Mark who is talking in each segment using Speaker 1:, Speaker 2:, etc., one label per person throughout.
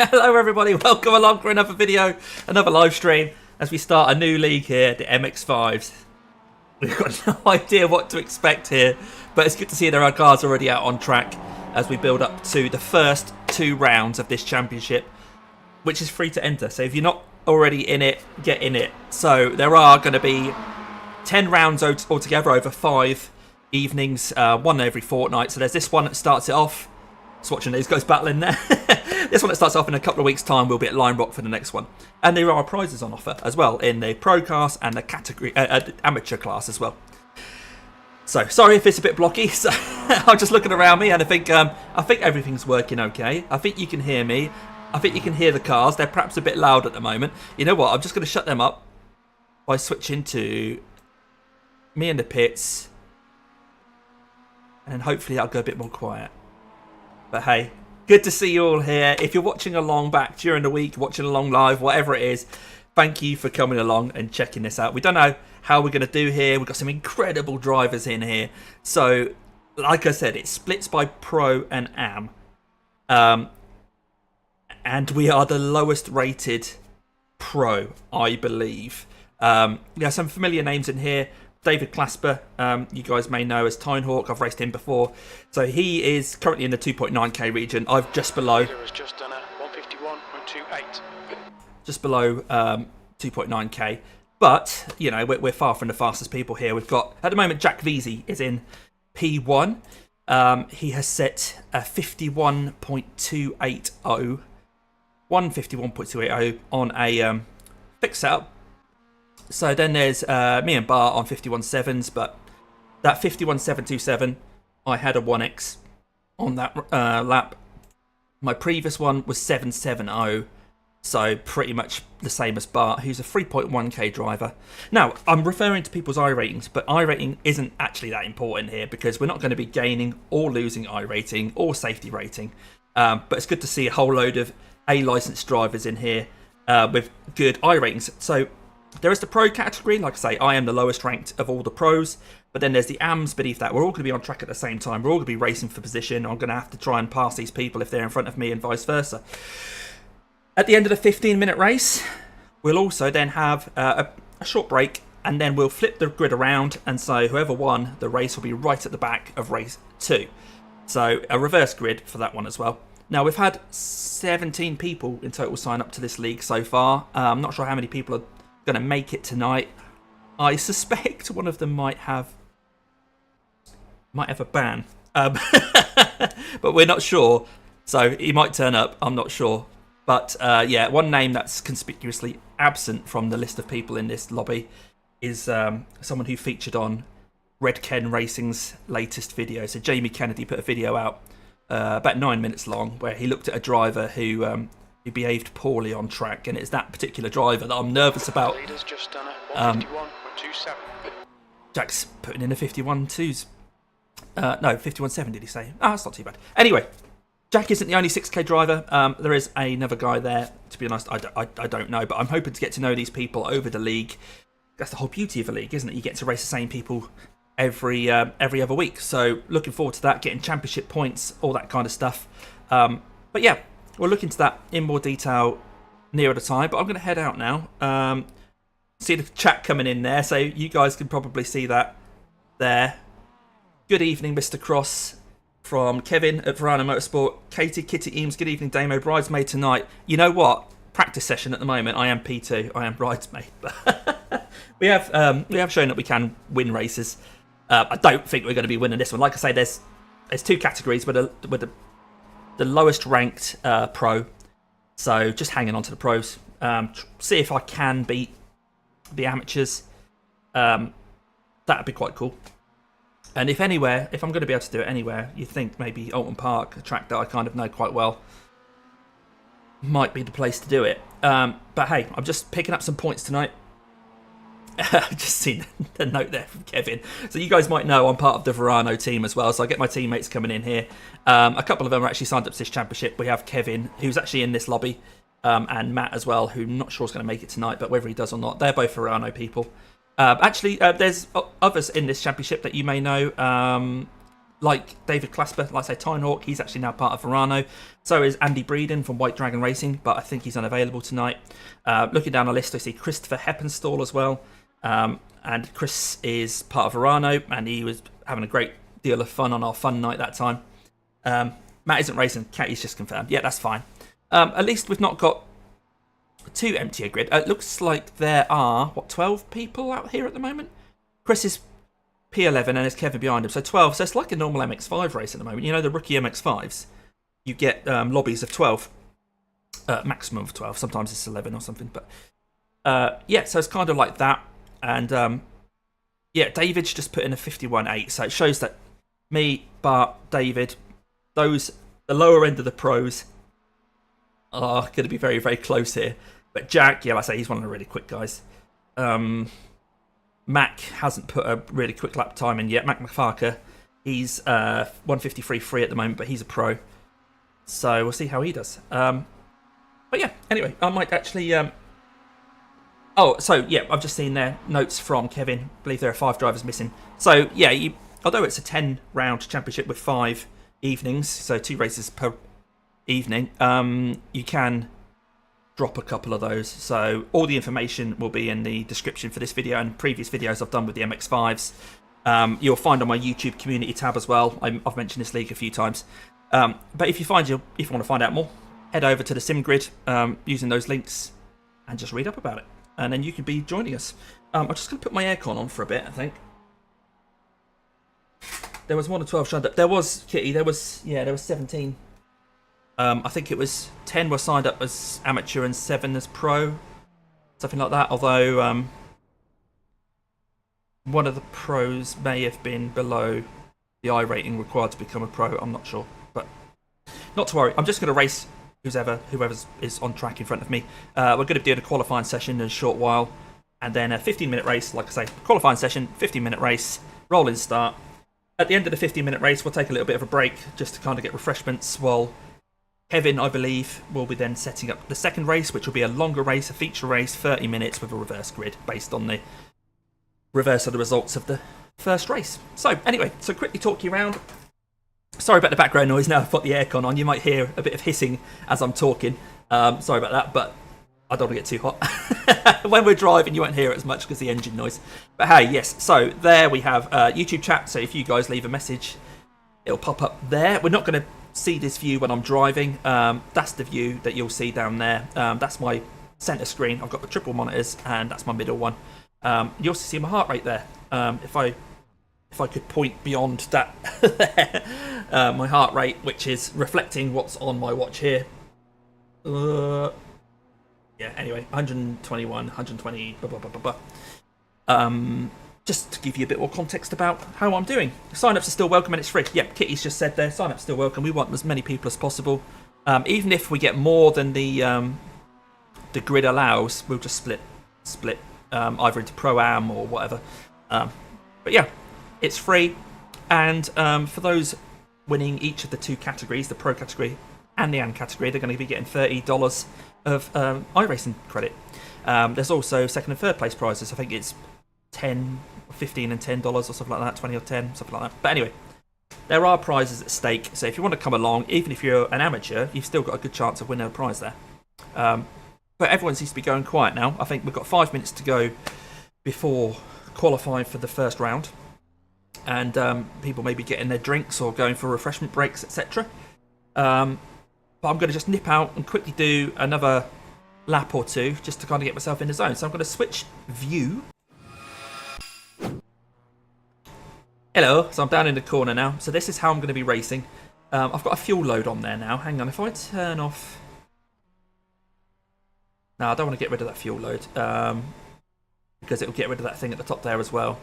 Speaker 1: Hello everybody, welcome along for another video, another live stream as we start a new league here, the MX-5s. We've got no idea what to expect here, but it's good to see there are cars already out on track as we build up to the first 2 rounds of this championship, which is free to enter. So if you're not already in it, get in it. So there are going to be 10 rounds altogether over 5 evenings, one every fortnight. So there's this one that starts it off. Just watching these guys battling there. This one that starts off in a couple of weeks' time will be at Line Rock for the next one. And there are prizes on offer as well in the Pro class and the category amateur class as well. So sorry if it's a bit blocky. So, I'm just looking around me and I think everything's working okay. I think you can hear me. I think you can hear the cars. They're perhaps a bit loud at the moment. You know what? I'm just going to shut them up by switching to me in the pits. And then hopefully I'll go a bit more quiet. But hey, good to see you all here. If you're watching along back during the week, watching along live, whatever it is, thank you for coming along and checking this out. We don't know how we're going to do here. We've got some incredible drivers in here. So, like I said, it splits by Pro and Am. And we are the lowest rated Pro, I believe. We have some familiar names in here. David Clasper, you guys may know as Tinehawk. I've raced him before. So he is currently in the 2.9k region. I've just below.
Speaker 2: Just done a 151.28.
Speaker 1: Just below 2.9k. But, you know, we're far from the fastest people here. We've got, at the moment, Jack Veazey is in P1. He has set a 51.280. 151.280 on a fixed setup. So then there's me and Bar on 51.7s, but that 51.727, I had a 1x on that lap. My previous one was 7.70, so pretty much the same as Bar, who's a 3.1k driver. Now, I'm referring to people's iRatings, but iRating isn't actually that important here because we're not going to be gaining or losing iRating or safety rating. But it's good to see a whole load of A-licensed drivers in here with good iRatings. So there is the Pro category. Like I say, I am the lowest ranked of all the Pros. But then there's the AMs beneath that. We're all going to be on track at the same time. We're all going to be racing for position. I'm going to have to try and pass these people if they're in front of me and vice versa. At the end of the 15-minute race, we'll also then have a short break. And then we'll flip the grid around. And so whoever won the race will be right at the back of race 2. So a reverse grid for that one as well. Now, we've had 17 people in total sign up to this league so far. I'm not sure how many people are going to make it tonight. I suspect one of them might have a ban, but we're not sure. So he might turn up. I'm not sure. But yeah, one name that's conspicuously absent from the list of people in this lobby is someone who featured on Red Ken Racing's latest video. So Jamie Kennedy put a video out about 9 minutes long where he looked at a driver who behaved poorly on track, and it's that particular driver that I'm nervous about.
Speaker 2: Just done a 151.27.
Speaker 1: Jack's putting in a 51.2s. No, 51.7 did he say? Oh, that's not too bad. Anyway, Jack isn't the only 6k driver. There is another guy there. To be honest, I don't know, but I'm hoping to get to know these people over the league. That's the whole beauty of a league, isn't it? You get to race the same people every other week. So looking forward to that, getting championship points, all that kind of stuff. But yeah, we'll look into that in more detail nearer the time. But I'm going to head out now. See the chat coming in there, so you guys can probably see that there. Good evening, Mr. Cross from Kevin at Verana Motorsport. Katie, Kitty Eames, good evening, Damo. Bridesmaid tonight. You know what? Practice session at the moment. I am P2. I am bridesmaid. we have shown that we can win races. I don't think we're going to be winning this one. Like I say, there's 2 categories with the lowest ranked Pro. So just hanging on to the Pros. See if I can beat the amateurs. That'd be quite cool. And if I'm going to be able to do it anywhere, you think maybe Oulton Park, a track that I kind of know quite well, might be the place to do it. But hey, I'm just picking up some points tonight. I've just seen the note there from Kevin. So you guys might know I'm part of the Verano team as well. So I get my teammates coming in here. A couple of them are actually signed up to this championship. We have Kevin, who's actually in this lobby, and Matt as well, who I'm not sure is going to make it tonight, but whether he does or not, they're both Verano people. There's others in this championship that you may know. like David Clasper, like I say, Tynehawk, he's actually now part of Verano. So is Andy Breeden from White Dragon Racing, but I think he's unavailable tonight. Looking down the list, I see Christopher Heppenstall as well. And Chris is part of Verano, and he was having a great deal of fun on our fun night that time. Matt isn't racing, Catty's just confirmed. Yeah, that's fine. At least we've not got too empty a grid. It looks like there are, 12 people out here at the moment? Chris is P11 and there's Kevin behind him, so 12. So it's like a normal MX-5 race at the moment. You know, the rookie MX-5s, you get lobbies of 12. Maximum of 12. Sometimes it's 11 or something. But yeah, so it's kind of like that. And yeah, David's just put in a 51.8. So it shows that me, Bart, David, the lower end of the pros are going to be very, very close here. But Jack, yeah, like I say, he's one of the really quick guys. Mac hasn't put a really quick lap time in yet. Mac McFarker, he's 153.3 at the moment, but he's a pro. So we'll see how he does. But yeah, anyway, I might actually... Oh, so yeah, I've just seen their notes from Kevin. I believe there are 5 drivers missing. So yeah, although it's a 10-round championship with 5 evenings, so 2 races per evening, you can drop a couple of those. So all the information will be in the description for this video and previous videos I've done with the MX-5s. You'll find on my YouTube community tab as well. I've mentioned this league a few times. But if you want to find out more, head over to the Sim Grid using those links and just read up about it. And then you can be joining us. I'm just going to put my aircon on for a bit, I think. There was 1 or 12 signed up. There was, Kitty, there was 17. I think it was 10 were signed up as amateur and 7 as pro. Something like that. Although one of the pros may have been below the I rating required to become a pro. I'm not sure. But not to worry. I'm just going to race whoever is on track in front of me. We're going to be doing a qualifying session in a short while. And then a 15-minute race. Like I say, qualifying session, 15-minute race, rolling start. At the end of the 15-minute race, we'll take a little bit of a break just to kind of get refreshments while Kevin, I believe, will be then setting up the second race, which will be a longer race, a feature race, 30 minutes with a reverse grid based on the reverse of the results of the first race. So, anyway, so quickly talk you around. Sorry about the background noise now I've got the aircon on. You might hear a bit of hissing as I'm talking. Sorry about that, but I don't want to get too hot. When we're driving, you won't hear it as much because the engine noise. But hey, yes, so there we have YouTube chat. So if you guys leave a message, it'll pop up there. We're not going to see this view when I'm driving. That's the view that you'll see down there. That's my center screen. I've got the triple monitors, and that's my middle one. You also see my heart rate there. If I could point beyond that, my heart rate, which is reflecting what's on my watch here. Yeah, anyway, 121, 120, blah, blah, blah, blah, blah. Just to give you a bit more context about how I'm doing. Sign-ups are still welcome and it's free. Yep, Kitty's just said there, sign-ups still welcome. We want as many people as possible. Even if we get more than the grid allows, we'll just split either into Pro-Am or whatever. But yeah, it's free. And for those winning each of the 2 categories, the Pro category and the Am category, they're going to be getting $30 of iRacing credit. There's also second and third place prizes. I think it's 10, 15 and $10 or something like that, 20 or 10, something like that. But anyway, there are prizes at stake. So if you want to come along, even if you're an amateur, you've still got a good chance of winning a prize there. But everyone seems to be going quiet now. I think we've got 5 minutes to go before qualifying for the first round. And people may be getting their drinks or going for refreshment breaks, etc. But I'm going to just nip out and quickly do another lap or 2 just to kind of get myself in the zone. So I'm going to switch view. Hello, so I'm down in the corner now. So this is how I'm going to be racing. I've got a fuel load on there now. Hang on, if I turn off... No, I don't want to get rid of that fuel load because it'll get rid of that thing at the top there as well.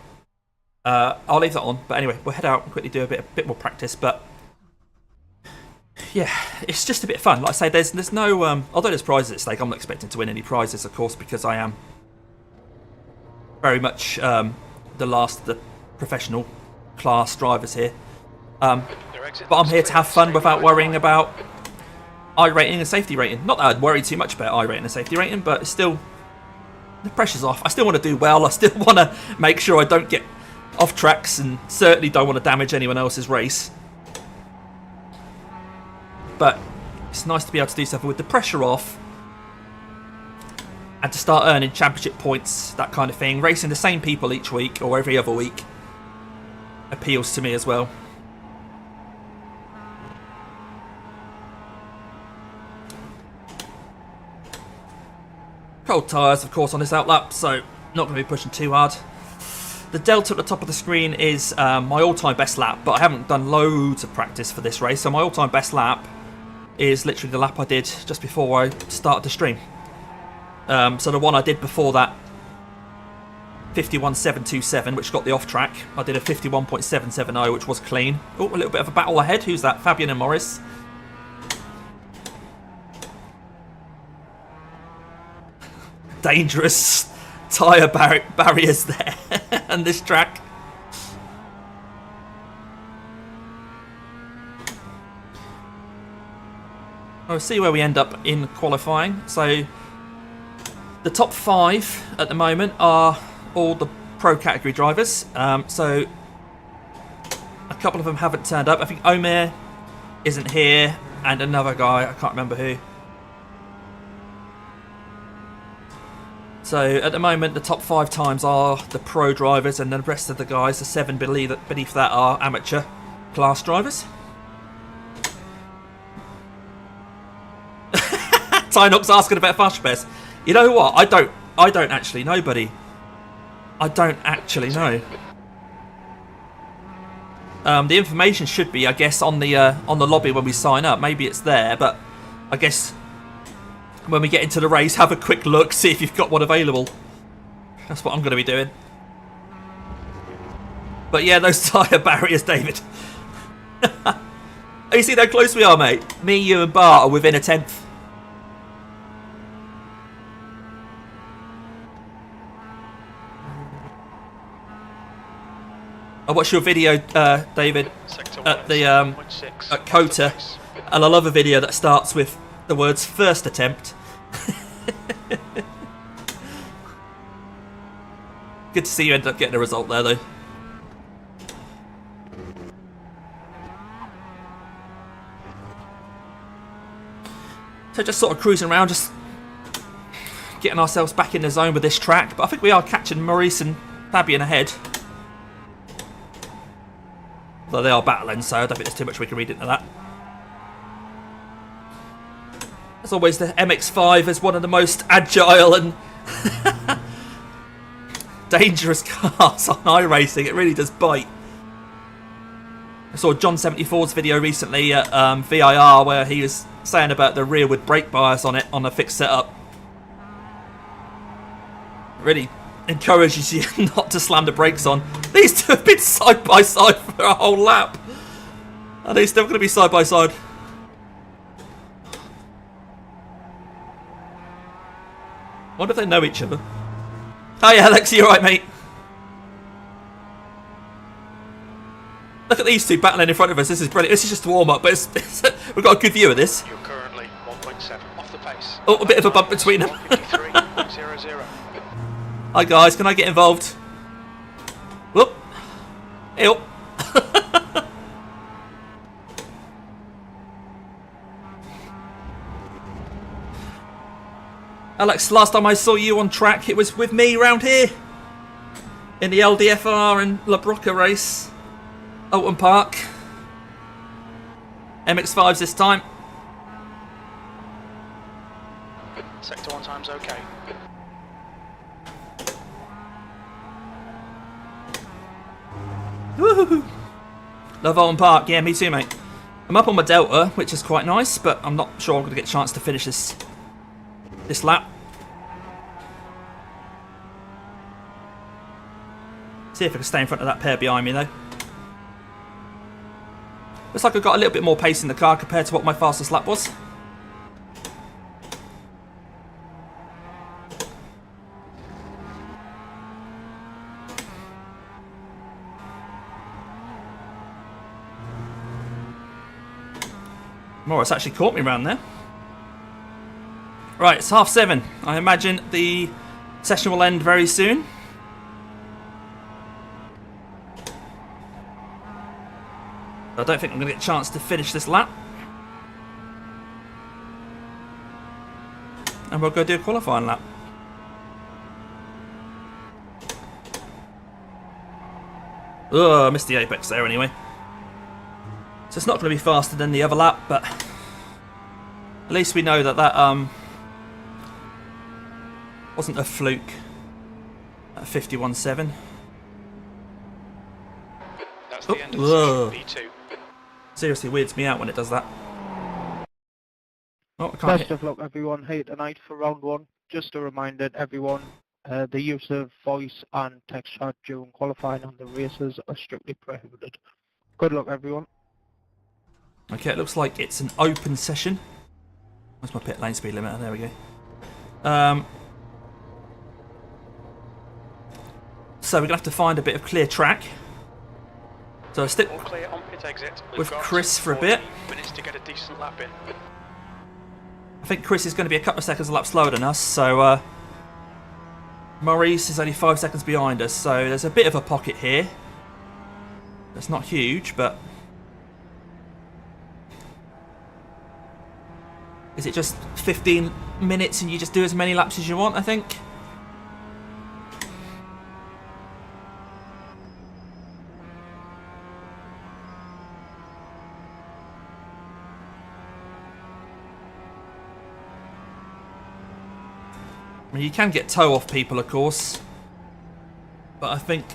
Speaker 1: I'll leave that on. But anyway, we'll head out and quickly do a bit more practice. But yeah, it's just a bit of fun. Like I say, there's no... although there's prizes at stake, I'm not expecting to win any prizes, of course, because I am very much the last of the professional class drivers here. But I'm here to have fun without worrying about I rating and safety rating. Not that I'd worry too much about I rating and safety rating, but still, the pressure's off. I still want to do well. I still want to make sure I don't get off tracks and certainly don't want to damage anyone else's race. But it's nice to be able to do something with the pressure off and to start earning championship points, that kind of thing. Racing the same people each week or every other week appeals to me as well. Cold tyres, of course, on this outlap, so not going to be pushing too hard. The delta at the top of the screen is my all-time best lap, but I haven't done loads of practice for this race, so my all-time best lap is literally the lap I did just before I started the stream. So the one I did before that, 51.727, which got the off-track. I did a 51.770, which was clean. Oh, a little bit of a battle ahead. Who's that? Fabian and Morris. Dangerous tyre barriers there and this track. We'll see where we end up in qualifying. So the top 5 at the moment are all the pro category drivers. So a couple of them haven't turned up. I think Omer isn't here and another guy, I can't remember who. So at the moment the top 5 times are the pro drivers, and the rest of the guys, the 7 beneath that, are amateur class drivers. Tynock's asking about fast repairs. You know what? I don't actually know, buddy. I don't actually know. The information should be, I guess, on the lobby when we sign up. Maybe it's there, but I guess when we get into the race, have a quick look, see if you've got one available. That's what I'm going to be doing. But yeah, those tyre barriers, David. You see how close we are, mate? Me, you and Bart are within a 10th. I watched your video, David, at the at Kota, and I love a video that starts with the words "first attempt." Good to see you end up getting a result there, though. So just sort of cruising around, just getting ourselves back in the zone with this track. But I think we are catching Maurice and Fabian ahead. Though they are battling, so I don't think there's too much we can read into that. As always, the MX-5 is one of the most agile and dangerous cars on iRacing. It really does bite. I saw John 74's video recently at VIR where he was saying about the rearward brake bias on it on a fixed setup. Really encourages you not to slam the brakes on. These two have been side by side for a whole lap. Are they still going to be side by side? Wonder if they know each other. Hi Alex, you alright, mate? Look at these two battling in front of us. This is brilliant. This is just a warm up, but we've got a good view of this.
Speaker 2: You're currently 1.7 off the pace.
Speaker 1: Oh, a bit of a bump between them.
Speaker 2: 153.00.
Speaker 1: Hi guys, can I get involved? Whoop. Ew. Alex, last time I saw you on track, it was with me round here. In the LDFR and La Broca race. Oulton Park. MX-5s this time.
Speaker 2: Sector 1 time's okay.
Speaker 1: Woohoo! Love Oulton Park, yeah, me too, mate. I'm up on my Delta, which is quite nice, but I'm not sure I'm going to get a chance to finish this lap. See if I can stay in front of that pair behind me, though. Looks like I've got a little bit more pace in the car compared to what my fastest lap was. Morris actually caught me around there. Right, it's 7:30. I imagine the session will end very soon. I don't think I'm going to get a chance to finish this lap. And we'll go do a qualifying lap. Ugh, I missed the apex there anyway. So it's not going to be faster than the other lap, but at least we know that wasn't a fluke at 51.7.
Speaker 2: That's the end of the session, P2.
Speaker 1: Seriously weirds me out when it does that. Oh, I can't
Speaker 3: Best of luck everyone here tonight for round 1. Just a reminder to everyone, the use of voice and text chat during qualifying on the races are strictly prohibited. Good luck everyone.
Speaker 1: Okay, it looks like it's an open session. Where's my pit lane speed limiter? There we go. So we're going to have to find a bit of clear track. So I stick
Speaker 2: All clear on pit exit. We've
Speaker 1: with
Speaker 2: got
Speaker 1: Chris for a bit.
Speaker 2: 14 minutes to get a decent lap in.
Speaker 1: I think Chris is going to be a couple of seconds a lap slower than us, so Maurice is only 5 seconds behind us, so there's a bit of a pocket here. It's not huge, but is it just 15 minutes and you just do as many laps as you want, I think? I mean, you can get toe off people, of course, but I think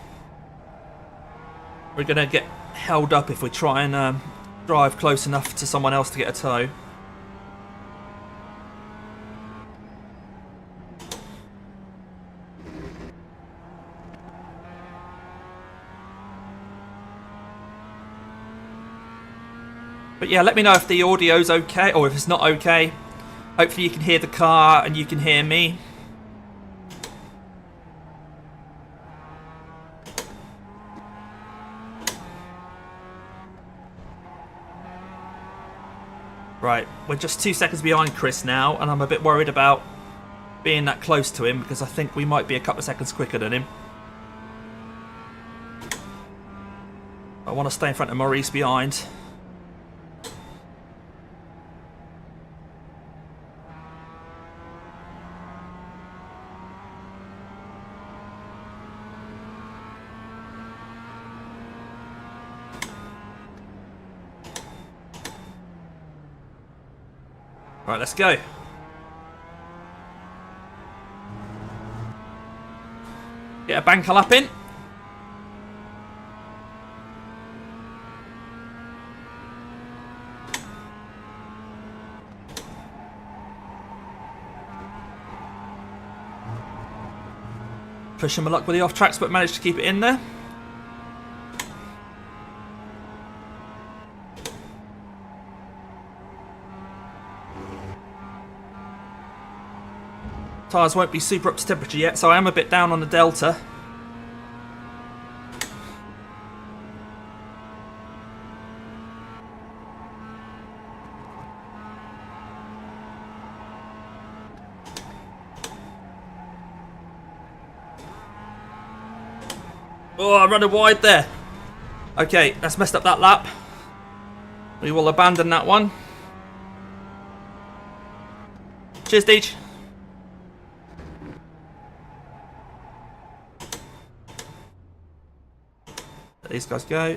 Speaker 1: we're going to get held up if we try and drive close enough to someone else to get a toe. But yeah, let me know if the audio's okay, or if it's not okay. Hopefully you can hear the car and you can hear me. Right, we're just 2 seconds behind Chris now, and I'm a bit worried about being that close to him because I think we might be a couple of seconds quicker than him. I want to stay in front of Maurice behind. Right, let's go. Get a banker lap in. Pushing my luck with the off tracks, but managed to keep it in there. Tyres won't be super up to temperature yet, so I am a bit down on the delta. Oh, I ran wide there. Okay, that's messed up that lap. We will abandon that one. Cheers, Deej. Let these guys go.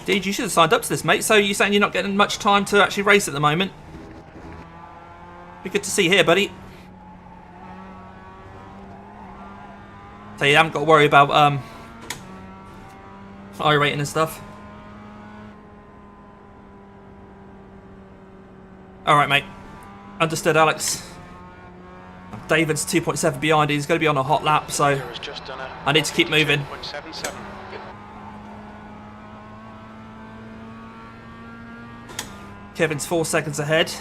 Speaker 1: Deej, you should have signed up to this, mate. So you're saying you're not getting much time to actually race at the moment? Be good to see you here, buddy. So you haven't got to worry about iRating and stuff. Alright, mate. Understood, Alex. David's 2.7 behind. He's going to be on a hot lap, so I need to keep moving. Kevin's 4 seconds ahead.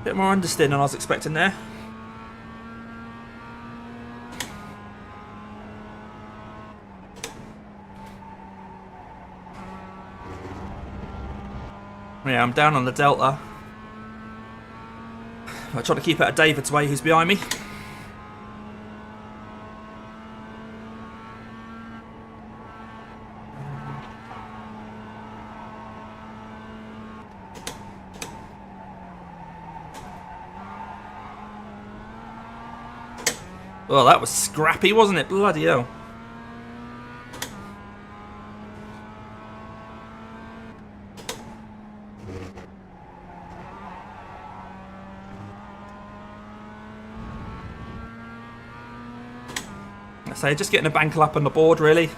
Speaker 1: Bit more understeer than I was expecting there. Yeah, I'm down on the Delta. I try to keep out of David's way, who's behind me. Well, that was scrappy, wasn't it? Bloody hell. So just getting a bank lap on the board, really.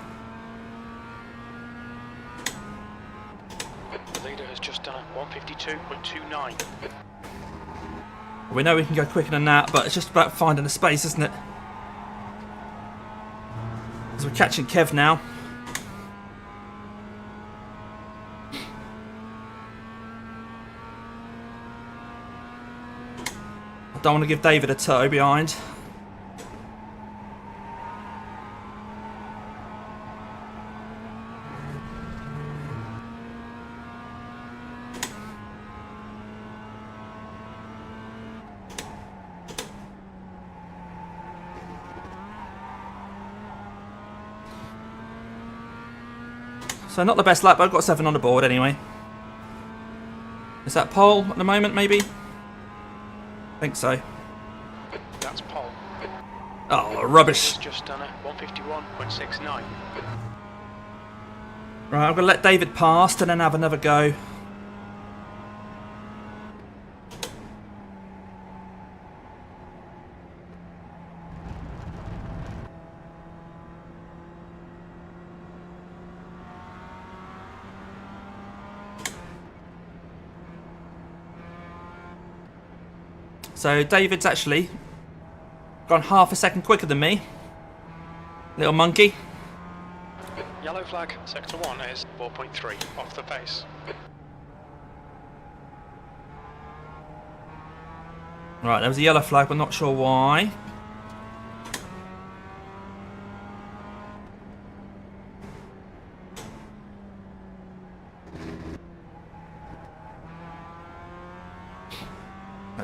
Speaker 2: The leader has just done a 152.29.
Speaker 1: We know we can go quicker than that, but it's just about finding a space, isn't it? So we're catching Kev now. I don't want to give David a toe behind. So not the best lap, but I've got 7 on the board anyway. Is that pole at the moment, maybe? I think so.
Speaker 2: That's pole.
Speaker 1: Oh, rubbish.
Speaker 2: Just done a 151.69.
Speaker 1: Right, I'm going to let David pass and then have another go. So David's actually gone half a second quicker than me. Little monkey.
Speaker 2: Yellow flag, sector 1 is 4.3 off the pace.
Speaker 1: Right, there was a yellow flag, but not sure why.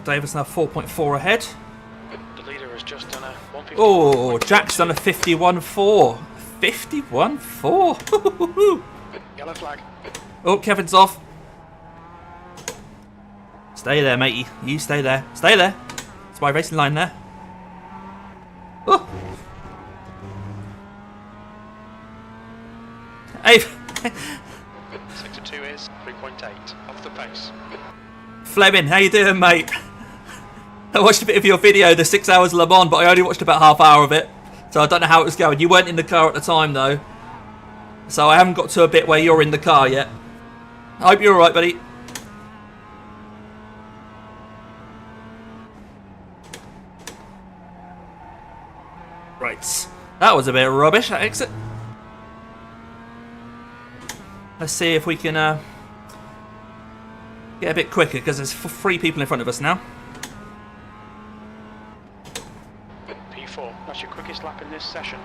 Speaker 1: David's now 4.4 ahead.
Speaker 2: The leader has just done a 151.
Speaker 1: Oh, Jack's done a 51.4. 51.4.
Speaker 2: Yellow flag.
Speaker 1: Oh, Kevin's off. Stay there, matey. You stay there. Stay there. That's my racing line there. Oh. Hey.
Speaker 2: Sector 2 is 3.8 off the pace.
Speaker 1: Fleming, how you doing, mate? I watched a bit of your video, the 6 hours Le Mans, but I only watched about half hour of it. So I don't know how it was going. You weren't in the car at the time, though. So I haven't got to a bit where you're in the car yet. I hope you're alright, buddy. Right. That was a bit rubbish, that exit. Let's see if we can get a bit quicker, because there's 3 people in front of us now.
Speaker 2: P4, that's your quickest lap in this session.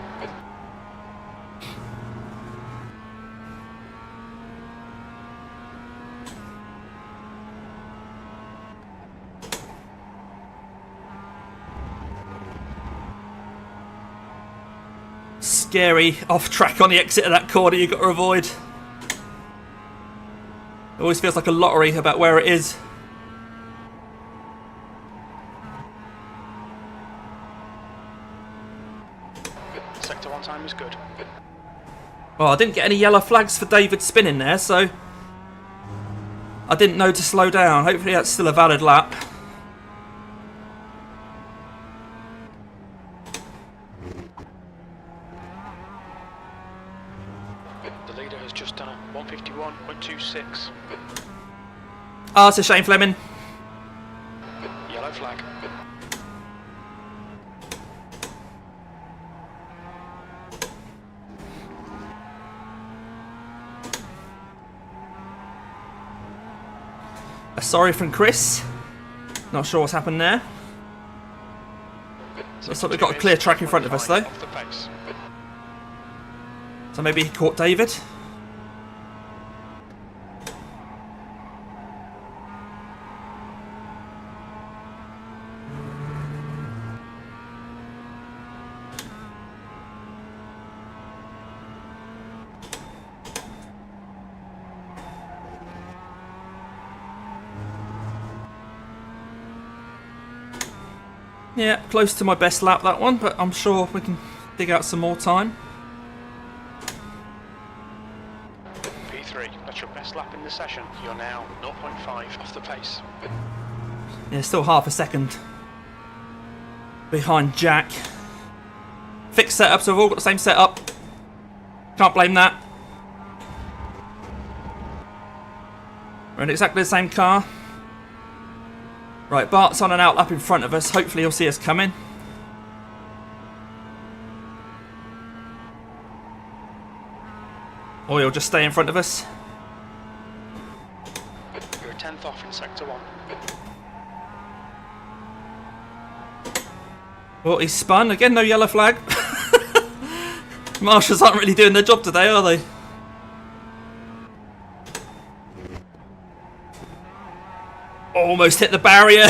Speaker 1: Scary off track on the exit of that corner you've got to avoid. It always feels like a lottery about where it is.
Speaker 2: Sector 1 time is good.
Speaker 1: Well, I didn't get any yellow flags for David spinning there, so I didn't know to slow down. Hopefully that's still a valid lap.
Speaker 2: The leader has just done a 151.26.
Speaker 1: Ah, it's a shame, Fleming.
Speaker 2: Yellow flag.
Speaker 1: Sorry from Chris. Not sure what's happened there. Looks like we've got a
Speaker 2: 2
Speaker 1: clear
Speaker 2: is
Speaker 1: track in front of us though.
Speaker 2: off the pace.
Speaker 1: So maybe he caught David. Yeah, close to my best lap that one, but I'm sure we can dig out some more time.
Speaker 2: P3, that's your best lap in the session. You're now 0.5 off the pace.
Speaker 1: Yeah, still half a second behind Jack. Fixed setup, so we've all got the same setup. Can't blame that. We're in exactly the same car. Right, Bart's on an out lap in front of us. Hopefully he'll see us coming. Or he'll just stay in front of us.
Speaker 2: You're a 10th off in sector 1.
Speaker 1: Oh, he's spun. Again, no yellow flag. Marshals aren't really doing their job today, are they? Almost hit the barrier.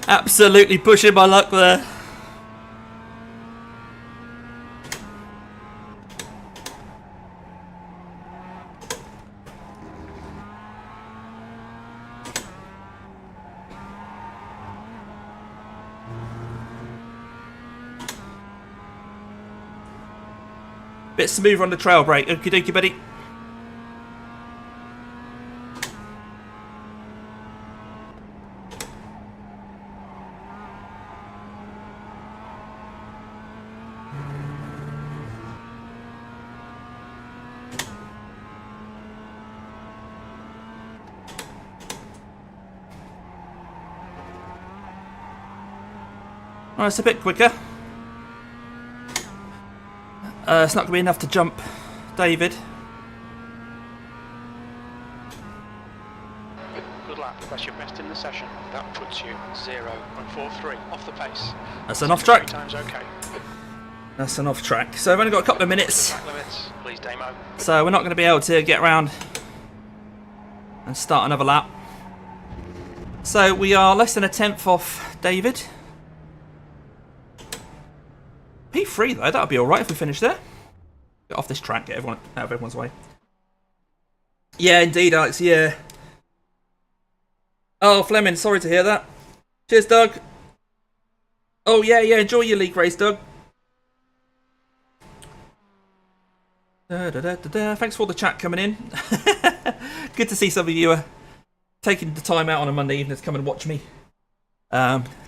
Speaker 1: Absolutely pushing my luck there. Bit smooth on the trail brake. Okie dokie, buddy. Oh, it's a bit quicker. It's not going to be enough to jump David.
Speaker 2: Good lap, that's your best in the session. That puts you 0.43 off the pace.
Speaker 1: That's an off track.
Speaker 2: 3 times okay.
Speaker 1: That's an off track. So I've only got a couple of minutes.
Speaker 2: Track limits, please demo.
Speaker 1: So we're not going to be able to get around and start another lap. So we are less than a 10th off David. P3 though, that would be alright if we finish there. Get off this track, get everyone out of everyone's way. Yeah, indeed, Alex, yeah. Oh, Fleming, sorry to hear that. Cheers, Doug. Oh, yeah, enjoy your league race, Doug. Thanks for all the chat coming in. Good to see some of you taking the time out on a Monday evening to come and watch me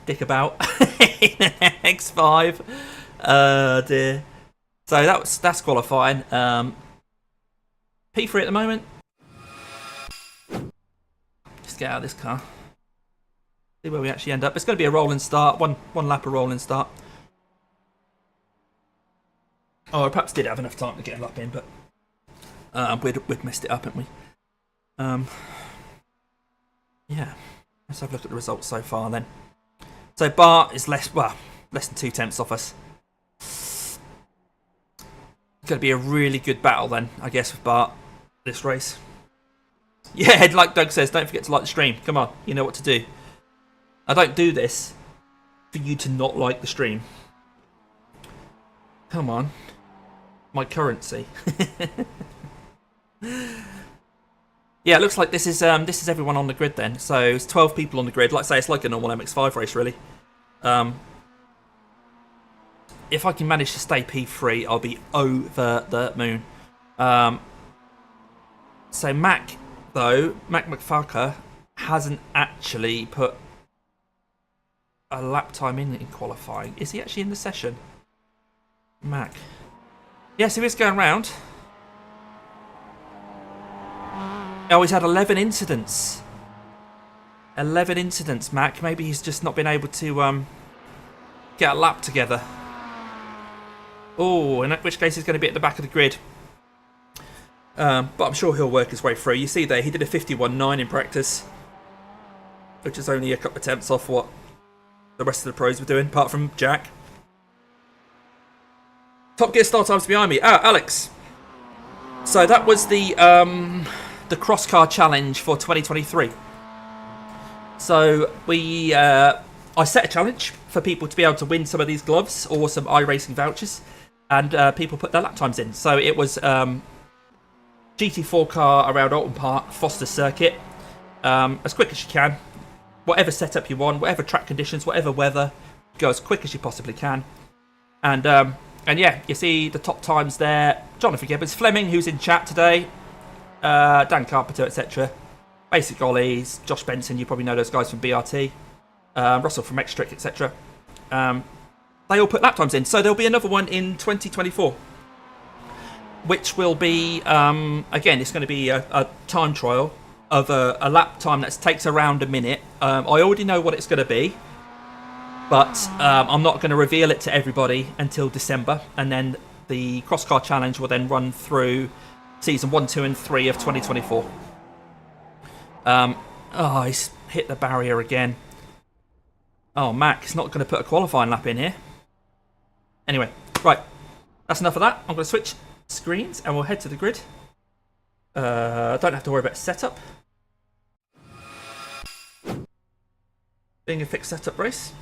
Speaker 1: dick about in an MX-5. Dear. So that's qualifying. P3 at the moment. Just get out of this car. See where we actually end up. It's going to be a rolling start. One lap of rolling start. Oh, I perhaps did have enough time to get a lap in, but we'd messed it up, hadn't we? Yeah. Let's have a look at the results so far then. So Bart is less than 2 tenths off us. It's going to be a really good battle then, I guess, with Bart this race. Yeah, like Doug says, don't forget to like the stream. Come on, you know what to do. I don't do this for you to not like the stream. Come on. My currency. Yeah, it looks like this is everyone on the grid then. So it's 12 people on the grid. Like I say, it's like a normal MX-5 race, really. If I can manage to stay P3, I'll be over the moon. So Mac McFarker hasn't actually put a lap time in qualifying. Is he actually in the session? Mac. Yes, he is going round. Oh, he's had 11 incidents. 11 incidents, Mac. Maybe he's just not been able to get a lap together. Oh, in which case he's going to be at the back of the grid. But I'm sure he'll work his way through. You see there, he did a 51.9 in practice, which is only a couple of tenths off what the rest of the pros were doing, apart from Jack. Top Gear start times behind me. Ah, Alex. So that was the cross car challenge for 2023. So I set a challenge for people to be able to win some of these gloves or some iRacing vouchers, and people put their lap times in. So it was GT4 car around Oulton Park, Foster Circuit, as quick as you can. Whatever setup you want, whatever track conditions, whatever weather, go as quick as you possibly can. And yeah, you see the top times there. Jonathan Gibbons, Fleming, who's in chat today, Dan Carpenter, etc. Basic Ollies, Josh Benson, you probably know those guys from BRT. Russell from Extric, etc. They all put lap times in. So there'll be another one in 2024, which will be, again, it's going to be a time trial of a lap time that takes around a minute. I already know what it's going to be, but I'm not going to reveal it to everybody until December, and then the Cross Car Challenge will then run through season 1, 2 and 3 of 2024. Oh, he's hit the barrier again. Oh, Mac's not going to put a qualifying lap in here. Anyway, right, that's enough of that. I'm going to switch screens and we'll head to the grid. Don't have to worry about setup. Being a fixed setup race.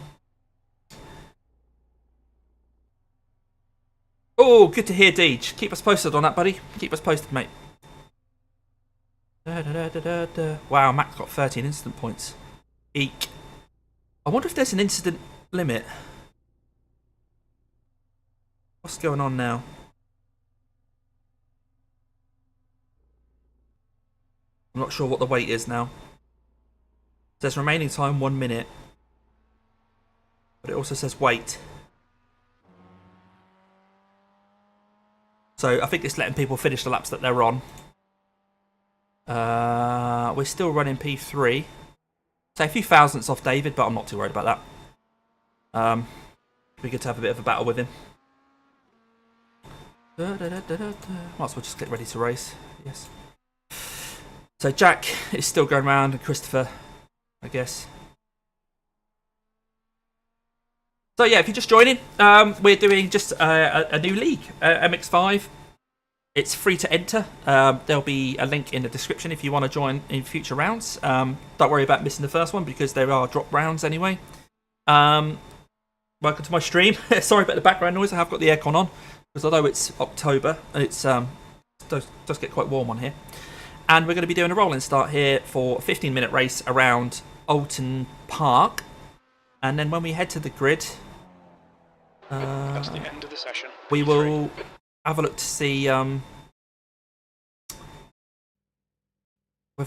Speaker 1: Oh, good to hear, Deej. Keep us posted on that, buddy. Keep us posted, mate. Wow, Mac's got 13 incident points. Eek. I wonder if there's an incident limit. What's going on now? I'm not sure what the weight is now. It says remaining time 1 minute. But it also says wait. So I think it's letting people finish the laps that they're on. We're still running P3. So a few thousandths off David, but I'm not too worried about that. It'd be good to have a bit of a battle with him. Might as well just get ready to race. Yes. So Jack is still going around, and Christopher, I guess. So yeah, if you're just joining, we're doing just a new league, MX-5. It's free to enter. There'll be a link in the description if you want to join in future rounds. Don't worry about missing the first one because there are drop rounds anyway. Welcome to my stream. Sorry about the background noise. I have got the aircon on because although it's October, it's does get quite warm on here. And we're going to be doing a rolling start here for a 15-minute race around Oulton Park. And then when we head to the grid,
Speaker 2: that's the end of the session.
Speaker 1: We will have a look to see whether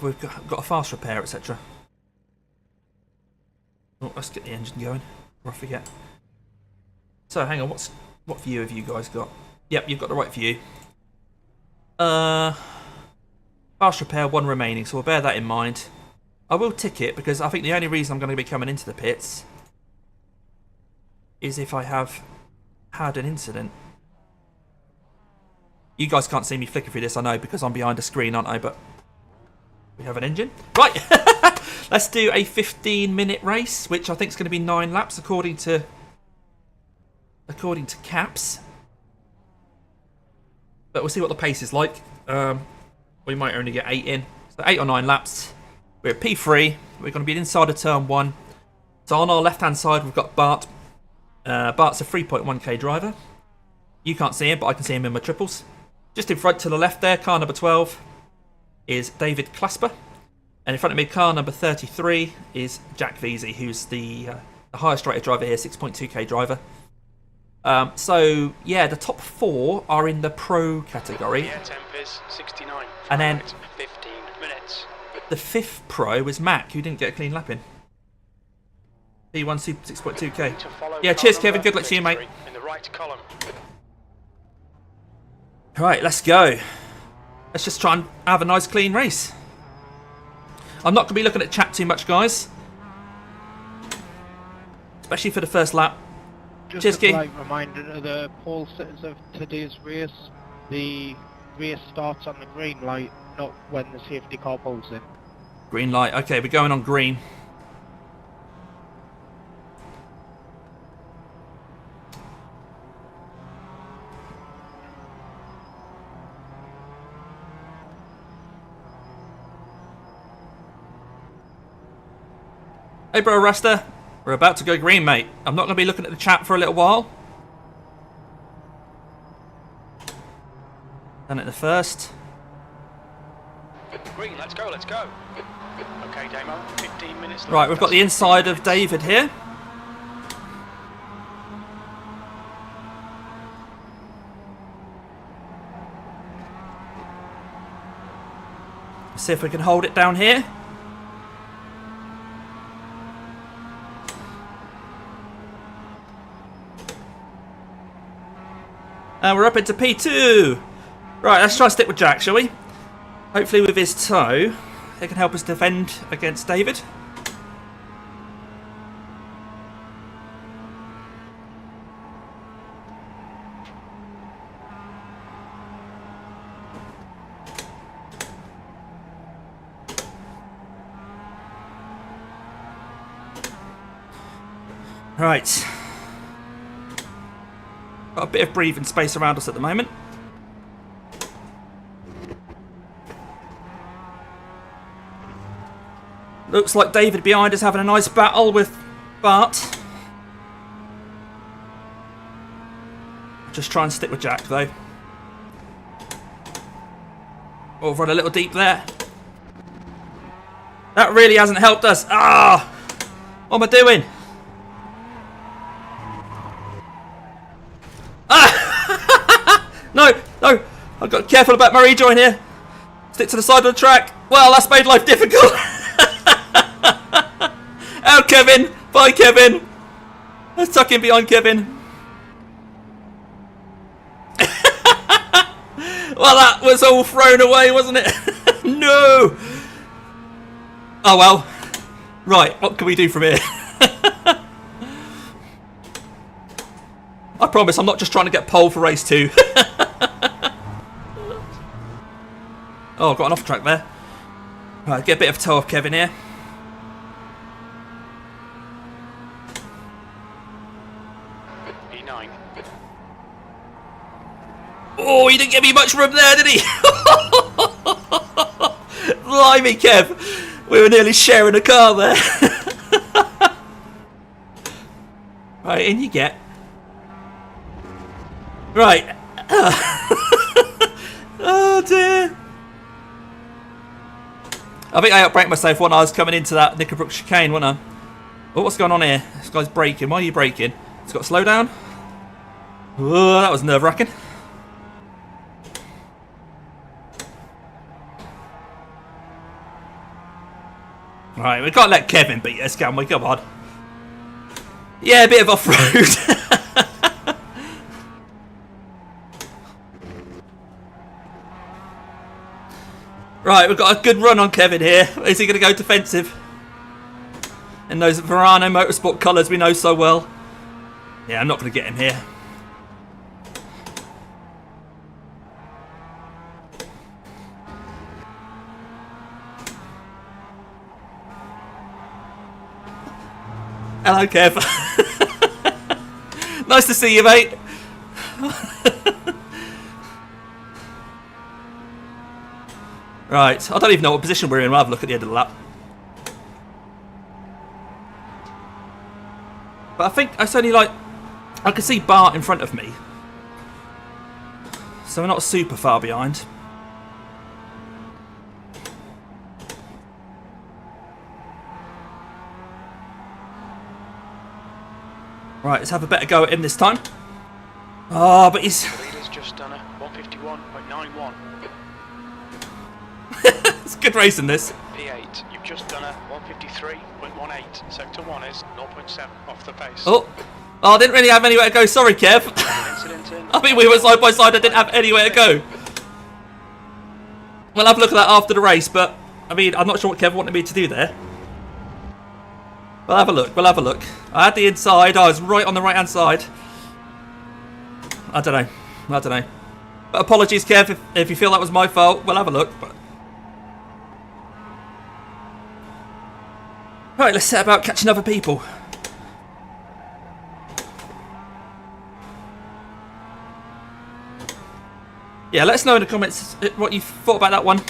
Speaker 1: we've got a fast repair, etc. Oh, let's get the engine going before I forget. So hang on, what view have you guys got? Yep, you've got the right view. Fast repair, 1 remaining, so we'll bear that in mind. I will tick it because I think the only reason I'm going to be coming into the pits is if I have had an incident. You guys can't see me flicker through this, I know, because I'm behind a screen, aren't I? But we have an engine. Right, let's do a 15-minute race, which I think is going to be 9 laps according to Caps. But we'll see what the pace is like. We might only get 8 in. So 8 or 9 laps. We're at P3. We're going to be inside of turn 1. So on our left-hand side, we've got Bart. Bart's a 3.1k driver. You can't see him, but I can see him in my triples. Just in front to the left there, car number 12 is David Clasper. And in front of me, car number 33 is Jack Veazey, who's the highest rated driver here, 6.2k driver. So, yeah, the top 4 are in the pro category.
Speaker 2: The air temp is 69.
Speaker 1: And then
Speaker 2: 15 minutes.
Speaker 1: The 5th pro was Mac, who didn't get a clean lap in. P1 Super 6.2k. Yeah, cheers, Kevin. Good luck to you, mate.
Speaker 2: In the right column.
Speaker 1: Right, let's go. Let's just try and have a nice clean race. I'm not going to be looking at chat too much, guys. Especially for the first lap.
Speaker 3: Just
Speaker 1: cheers,
Speaker 3: a
Speaker 1: Key.
Speaker 3: polite reminder to the pole sitters of today's race, the race starts on the green light, not when the safety car pulls in.
Speaker 1: Green light. Okay, we're going on green. Hey bro Rasta, we're about to go green mate. I'm not going to be looking at the chat for a little while. Done it the first.
Speaker 2: Green, let's go, let's go. Okay, Damo, 15 minutes.
Speaker 1: Right, we've got the inside of David here. See if we can hold it down here. And we're up into P2. Right, let's try and stick with Jack, shall we? Hopefully with his toe, it can help us defend against David. Right. Got a bit of breathing space around us at the moment. Looks like David behind is having a nice battle with Bart. Just try and stick with Jack though. Oh, we've run a little deep there. That really hasn't helped us. Ah! What am I doing? No, no, I've got to be careful about my rejoin here. Stick to the side of the track. Well, that's made life difficult. Out, Kevin. Bye, Kevin. Let's tuck in behind Kevin. Well, that was all thrown away, wasn't it? No. Oh, well. Right, what can we do from here? I promise I'm not just trying to get pole for race 2. Oh, got an off track there. Right, get a bit of toe off Kevin here.
Speaker 2: P9.
Speaker 1: Oh, he didn't give me much room there, did he? Blimey, Kev. We were nearly sharing a car there. Right, in you get. Right. Oh, dear. I think I outbraked myself when I was coming into that Knickerbrook chicane, wasn't I? Oh, what's going on here? This guy's braking. Why are you braking? It's got to slow down. Oh, that was nerve-wracking. Right, we can't let Kevin beat us, can we? Come on. Yeah, a bit of off-road. Right, we've got a good run on Kevin here. Is he going to go defensive? In those Verano Motorsport colours we know so well. Yeah, I'm not going to get him here. Hello, Kev. Nice to see you, mate. Right, I don't even know what position we're in. We'll have a look at the end of the lap. But I think it's only like... I can see Bart in front of me. So we're not super far behind. Right, let's have a better go at him this time. Oh, but he's...
Speaker 2: The leader's just done a 151.91.
Speaker 1: It's good racing, this.
Speaker 2: P8, you've just done a 153.18. Sector 1 is 0.7 off the pace.
Speaker 1: Oh, I didn't really have anywhere to go. Sorry, Kev.
Speaker 2: Incident in.
Speaker 1: I mean, we were side by side. I didn't have anywhere to go. We'll have a look at that after the race, but, I mean, I'm not sure what Kev wanted me to do there. We'll have a look. We'll have a look. I had the inside. I was right on the right-hand side. I don't know. I don't know. But apologies, Kev, if you feel that was my fault. We'll have a look. But... Right, let's set about catching other people. Yeah, let us know in the comments what you thought about that one.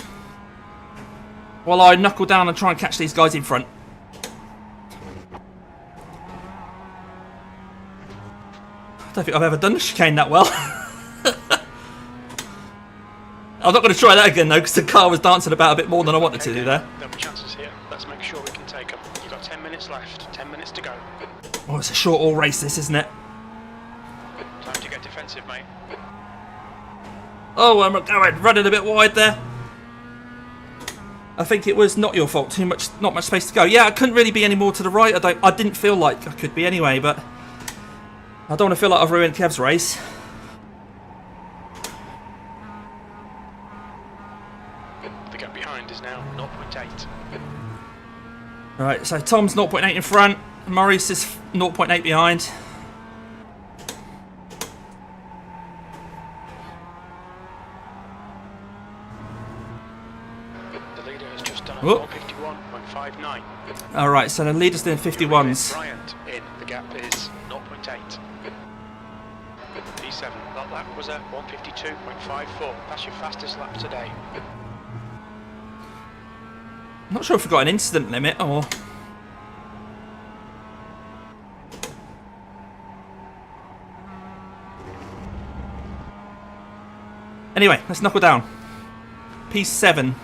Speaker 1: While I knuckle down and try and catch these guys in front. I don't think I've ever done the chicane that well. I'm not going to try that again though, because the car was dancing about a bit more than I wanted to do there.
Speaker 2: There'll be chances here. Let's make sure we can take them. You've got 10 minutes left. 10 minutes to go.
Speaker 1: Oh, it's a short all race this, isn't it?
Speaker 2: Time to get defensive, mate.
Speaker 1: Oh, I'm going running a bit wide there. I think it was not your fault. Not much space to go. Yeah, I couldn't really be any more to the right. I didn't feel like I could be anyway, but I don't want to feel like I've ruined Kev's race.
Speaker 2: The gap behind is now 0.8.
Speaker 1: Right, so Tom's 0.8 in front. Maurice is 0.8 behind.
Speaker 2: Done 151.59.
Speaker 1: Alright, so the leader's doing 51s.
Speaker 2: Bryant in. The gap is 0.8. P7. That lap was a 152.54. That's your fastest lap today.
Speaker 1: I'm not sure if we've got an incident limit or... Anyway, let's knuckle down. P7.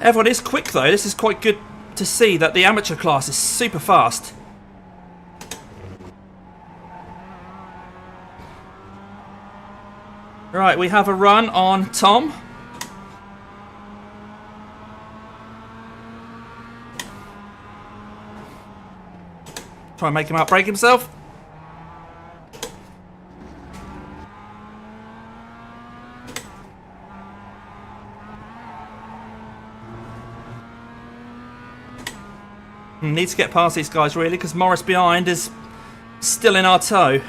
Speaker 1: Everyone is quick though. This is quite good to see that the amateur class is super fast. Right, we have a run on Tom. Try and make him outbrake himself. Need to get past these guys really, because Morris behind is still in our tow.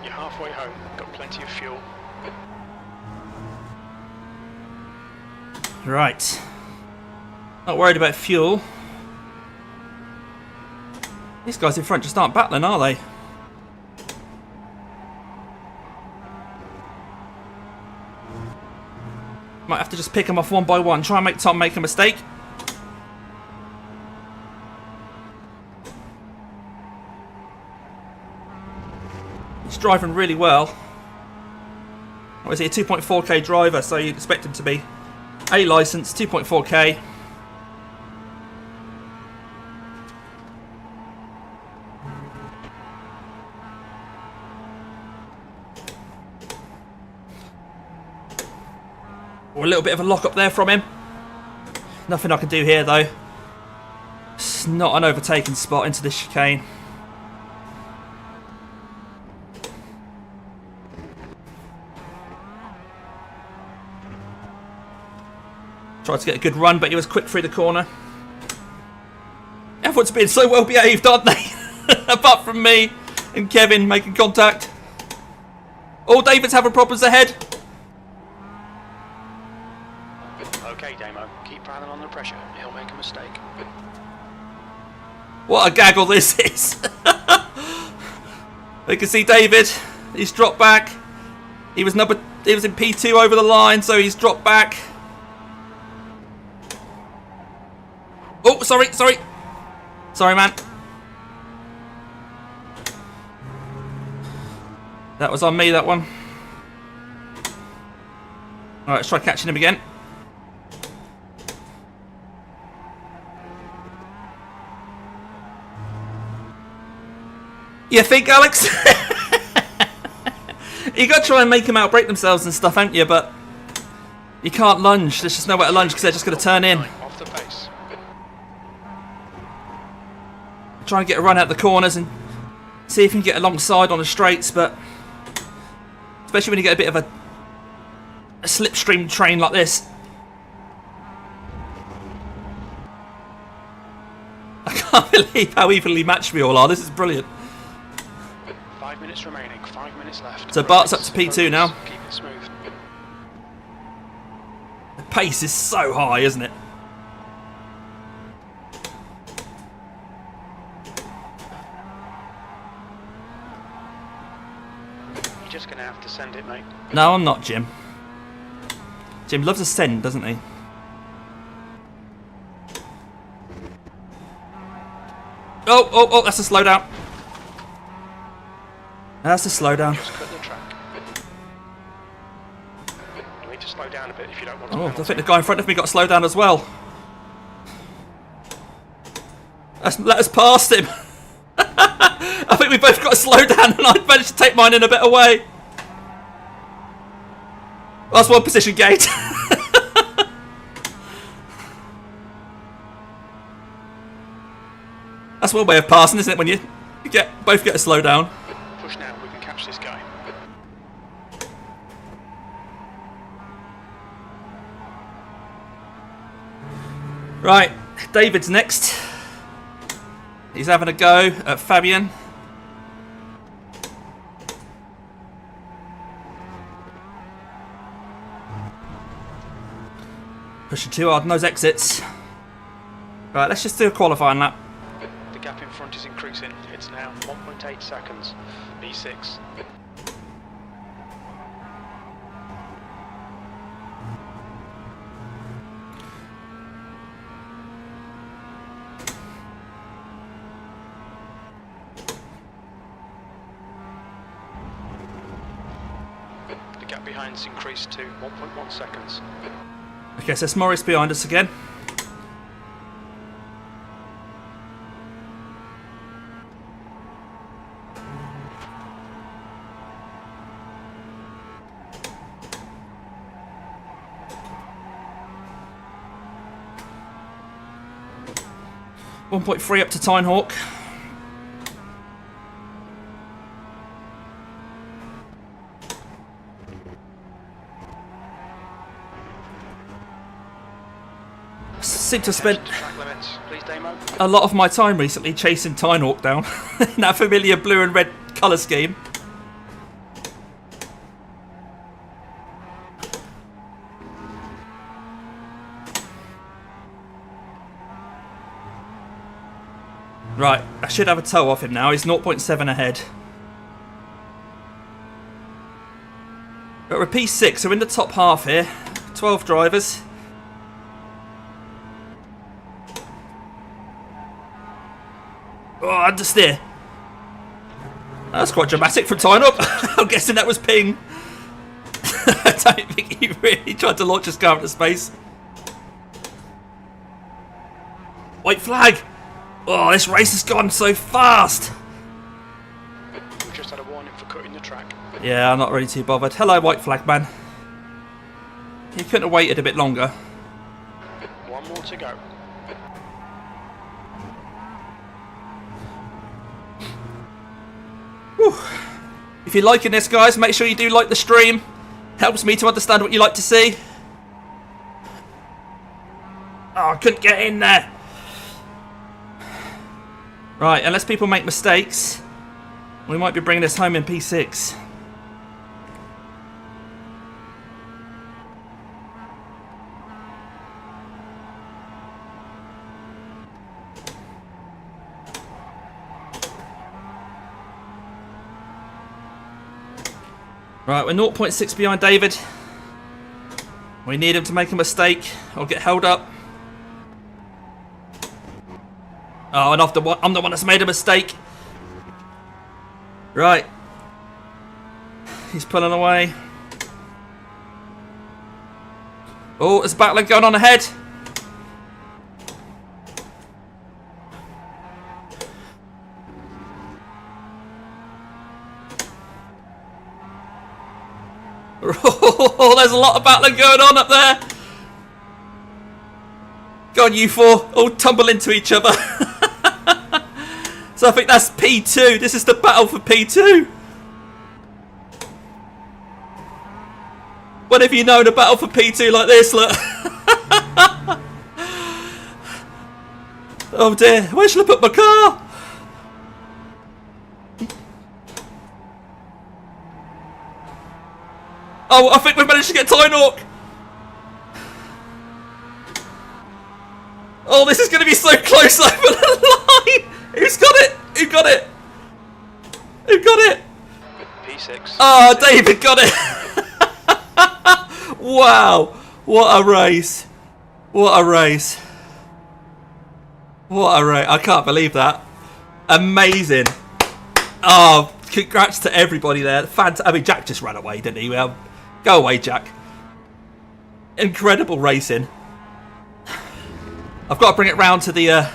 Speaker 2: You're halfway home, got plenty of fuel.
Speaker 1: Right. Not worried about fuel. These guys in front just aren't battling, are they? Might have to just pick them off one by one. Try and make Tom make a mistake. He's driving really well. Or is he a 2.4k driver, so you'd expect him to be A license, 2.4k. Or a little bit of a lock up there from him. Nothing I can do here though. It's not an overtaking spot into this chicane. Tried to get a good run, but he was quick through the corner. Everyone's being so well behaved, aren't they? Apart from me and Kevin making contact. Oh, David's having problems ahead.
Speaker 2: Okay, Damo, keep piling on the pressure. He'll make a mistake.
Speaker 1: What a gaggle this is. You can see David. He's dropped back. He was in P2 over the line, so he's dropped back. Oh, sorry. Sorry, man. That was on me, that one. Alright, let's try catching him again. You think, Alex? You got to try and make them outbrake themselves and stuff, haven't you? But you can't lunge. There's just nowhere to lunge because they're just going to turn in.
Speaker 2: Off the pace.
Speaker 1: Try and get a run out the corners and see if you can get alongside on the straights, but especially when you get a bit of a slipstream train like this. I can't believe how evenly matched we all are. This is brilliant.
Speaker 2: 5 minutes remaining. 5 minutes left.
Speaker 1: So Bart's up to P2 now.
Speaker 2: Keep it smooth.
Speaker 1: The pace is so high, isn't it?
Speaker 2: You're just going to have to send it, mate.
Speaker 1: No, I'm not, Jim. Jim loves a send, doesn't he? Oh, that's a slowdown. That's a slowdown.
Speaker 2: Just cut the track. You need to slow down a bit if you don't want to.
Speaker 1: Oh, I think the guy in front of me got slowed down as well. Let us past him. I think we both got to slow down and I managed to take mine in a better way. That's one position gate. That's one way of passing, isn't it? When you both get a slow down.
Speaker 2: Push now, we can catch this guy.
Speaker 1: Right, David's next. He's having a go at Fabian. Pushing too hard on those exits. Right, let's just do a qualifying lap.
Speaker 2: The gap in front is increasing. It's now 1.8 seconds. B6. The gap behind's increased to 1.1 seconds.
Speaker 1: Okay, so it's Morris behind us again. .3 up to Tynehawk. Seem to have spent
Speaker 2: Track limits, please, Damo.
Speaker 1: a lot of my time recently chasing Tynehawk down in that familiar blue and red colour scheme. Right, I should have a toe off him now. He's 0.7 ahead. But we're P6, so we're in the top half here. 12 drivers. Oh, understeer. That's quite dramatic from Tynehawk. I'm guessing that was ping. I don't think he really tried to launch his car into space. White flag. Oh, this race has gone so fast.
Speaker 2: We've just had a warning for cutting the track.
Speaker 1: Yeah, I'm not really too bothered. Hello, white flag man. He couldn't have waited a bit longer.
Speaker 2: One more to go.
Speaker 1: Whew. If you're liking this, guys, make sure you do like the stream. Helps me to understand what you like to see. Oh, I couldn't get in there. Right, unless people make mistakes, we might be bringing this home in P6. Right, we're 0.6 behind David. We need him to make a mistake or get held up. Oh, and I'm the one that's made a mistake. Right. He's pulling away. Oh, there's battling going on ahead. Oh, there's a lot of battling going on up there. Go on, you four. All tumble into each other. So I think that's P2. This is the battle for P2. When have you known a battle for P2 like this? Look. Oh dear. Where shall I put my car? Oh, I think we've managed to get Tynawk. Oh, this is going to be so close over the line. Who's got it? Who got it? Who got it?
Speaker 2: P6.
Speaker 1: Oh, David got it. Wow. What a race. What a race. What a race. I can't believe that. Amazing. Oh, congrats to everybody there. I mean, Jack just ran away, didn't he? Well, go away, Jack. Incredible racing. I've got to bring it round to the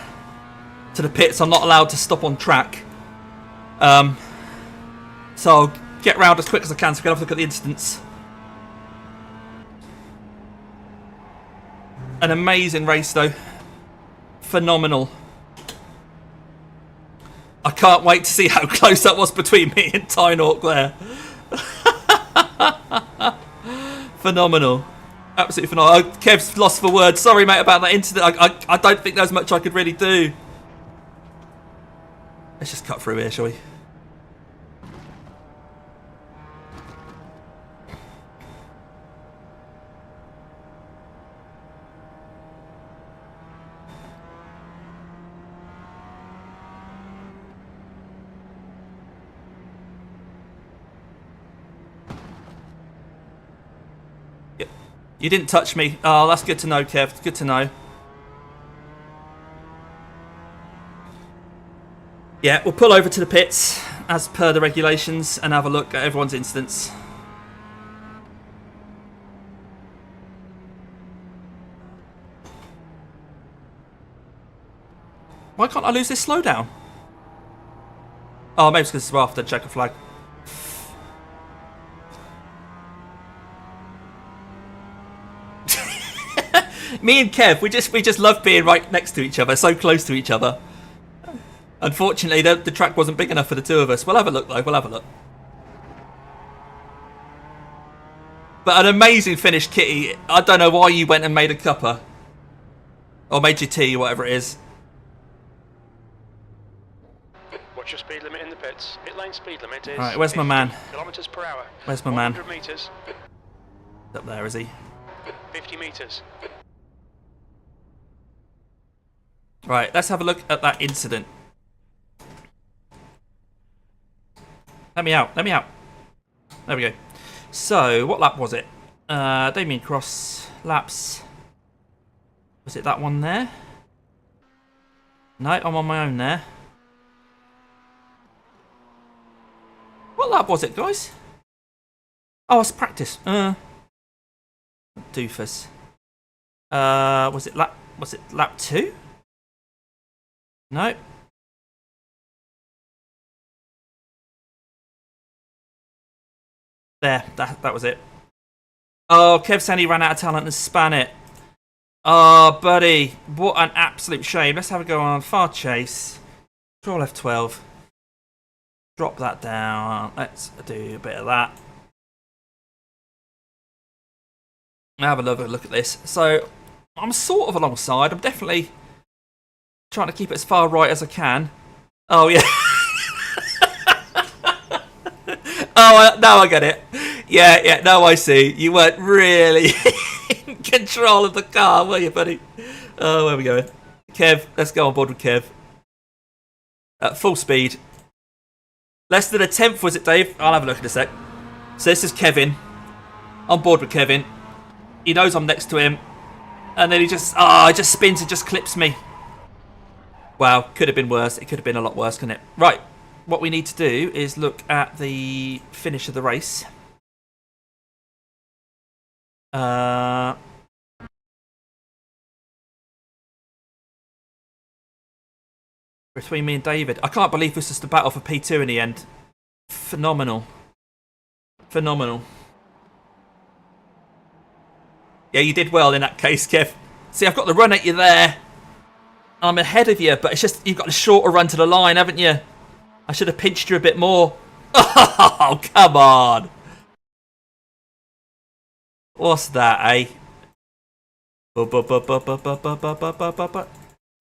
Speaker 1: pits. I'm not allowed to stop on track. So I'll get round as quick as I can so we can have a look at the incidents. An amazing race though. Phenomenal. I can't wait to see how close that was between me and Tynawk there. Phenomenal. Absolutely phenomenal. Oh, Kev's lost for words. Sorry, mate, about that incident. I don't think there's much I could really do. Let's just cut through here, shall we? You didn't touch me. Oh, that's good to know, Kev. Good to know. Yeah, we'll pull over to the pits as per the regulations and have a look at everyone's incidents. Why can't I lose this slowdown? Oh, maybe it's because we're after checker flag. Me and Kev, we just love being right next to each other, so close to each other. Unfortunately, the track wasn't big enough for the two of us. We'll have a look, though. We'll have a look. But an amazing finish, Kitty. I don't know why you went and made a cuppa. Or made your tea, whatever it is.
Speaker 2: What's your speed limit in the pits? Pit lane speed limit is...
Speaker 1: Right, where's my man?
Speaker 2: Kilometers per hour.
Speaker 1: Where's my man?
Speaker 2: 100 meters.
Speaker 1: Up there, is he?
Speaker 2: 50 meters.
Speaker 1: Right, let's have a look at that incident. Let me out, let me out. There we go. So, what lap was it? Damien Cross laps. Was it that one there? No, I'm on my own there. What lap was it, guys? Oh, it's practice. Doofus. Was it lap 2? No. There, that was it. Oh, Kev Sandy ran out of talent and span it. Oh, buddy. What an absolute shame. Let's have a go on far chase. Control F12. Drop that down. Let's do a bit of that. Have a look at this. So, I'm sort of alongside. I'm definitely trying to keep it as far right as I can. Oh, yeah. Oh, now I get it. Yeah, now I see. You weren't really in control of the car, were you, buddy? Oh, where are we going? Kev, let's go on board with Kev. At full speed. Less than a tenth, was it, Dave? I'll have a look in a sec. So this is Kevin. On board with Kevin. He knows I'm next to him. And then he just spins and just clips me. Wow, could have been worse. It could have been a lot worse, couldn't it? Right. What we need to do is look at the finish of the race. Between me and David. I can't believe this is the battle for P2 in the end. Phenomenal. Phenomenal. Yeah, you did well in that case, Kev. See, I've got the run at you there. I'm ahead of you, but it's just you've got a shorter run to the line, haven't you? I should have pinched you a bit more. Oh, come on. What's that, eh?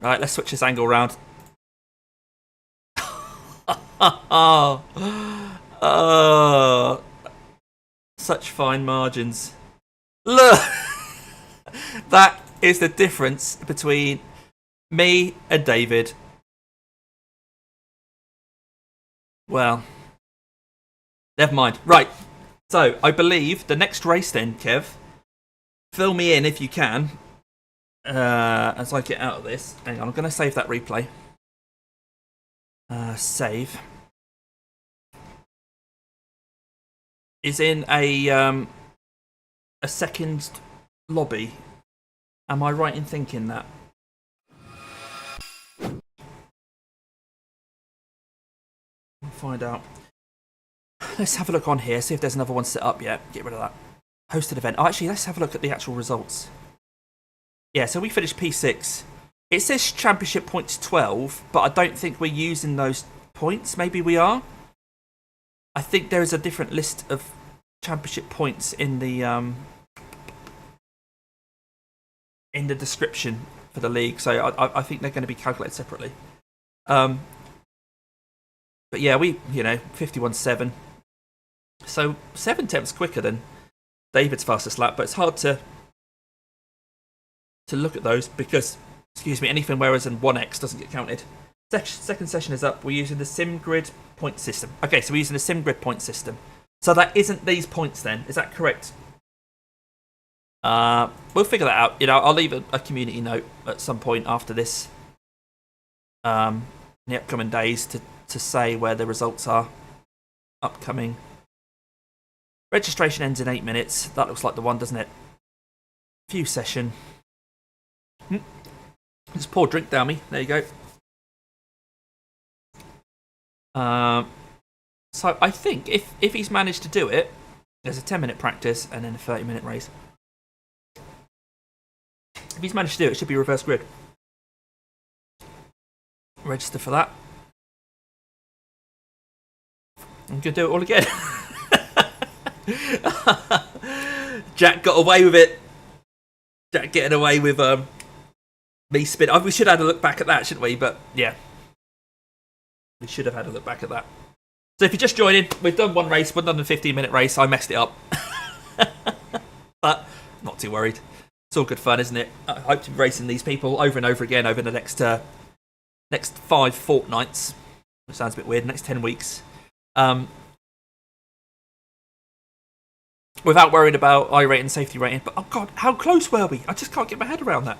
Speaker 1: Right, let's switch this angle round. Oh, such fine margins. Look, that is the difference between me and David. Well, never mind. Right, so I believe the next race then, Kev, fill me in if you can, as I get out of this. Hang on, I'm going to save that replay. Save. Is in a second lobby. Am I right in thinking that? We'll find out. Let's have a look on here, see if there's another one set up yet. Get rid of that. Hosted event. Oh, actually, let's have a look at the actual results. Yeah, so we finished P6. It says championship points 12, but I don't think we're using those points. Maybe we are. I think there is a different list of championship points in the description for the league, so I think they're going to be calculated separately. But yeah, we 51.7, so 7 tenths quicker than David's fastest lap, but it's hard to look at those because, excuse me, anything whereas in 1x doesn't get counted. Second session is up. We're using the SimGrid point system. Okay, so we're using the SimGrid point system. So that isn't these points then, is that correct? We'll figure that out. I'll leave a community note at some point after this, in the upcoming days to say where the results are upcoming. Registration ends in 8 minutes. That looks like the one, doesn't it? View session. Just pour a drink down me. There you go. So I think if he's managed to do it, there's a 10-minute practice and then a 30-minute race. If he's managed to do it, it should be reverse grid. Register for that. I'm going to do it all again. Jack got away with it. Jack getting away with me spin. We should have had a look back at that, shouldn't we? But yeah, we should have had a look back at that. So if you're just joining, we've done one race. We've done a 15-minute race. I messed it up. But not too worried. It's all good fun, isn't it? I hope to be racing these people over and over again over the next 5 fortnights. Which sounds a bit weird. Next 10 weeks. Without worrying about iRating, safety rating. But oh god, how close were we? I just can't get my head around that.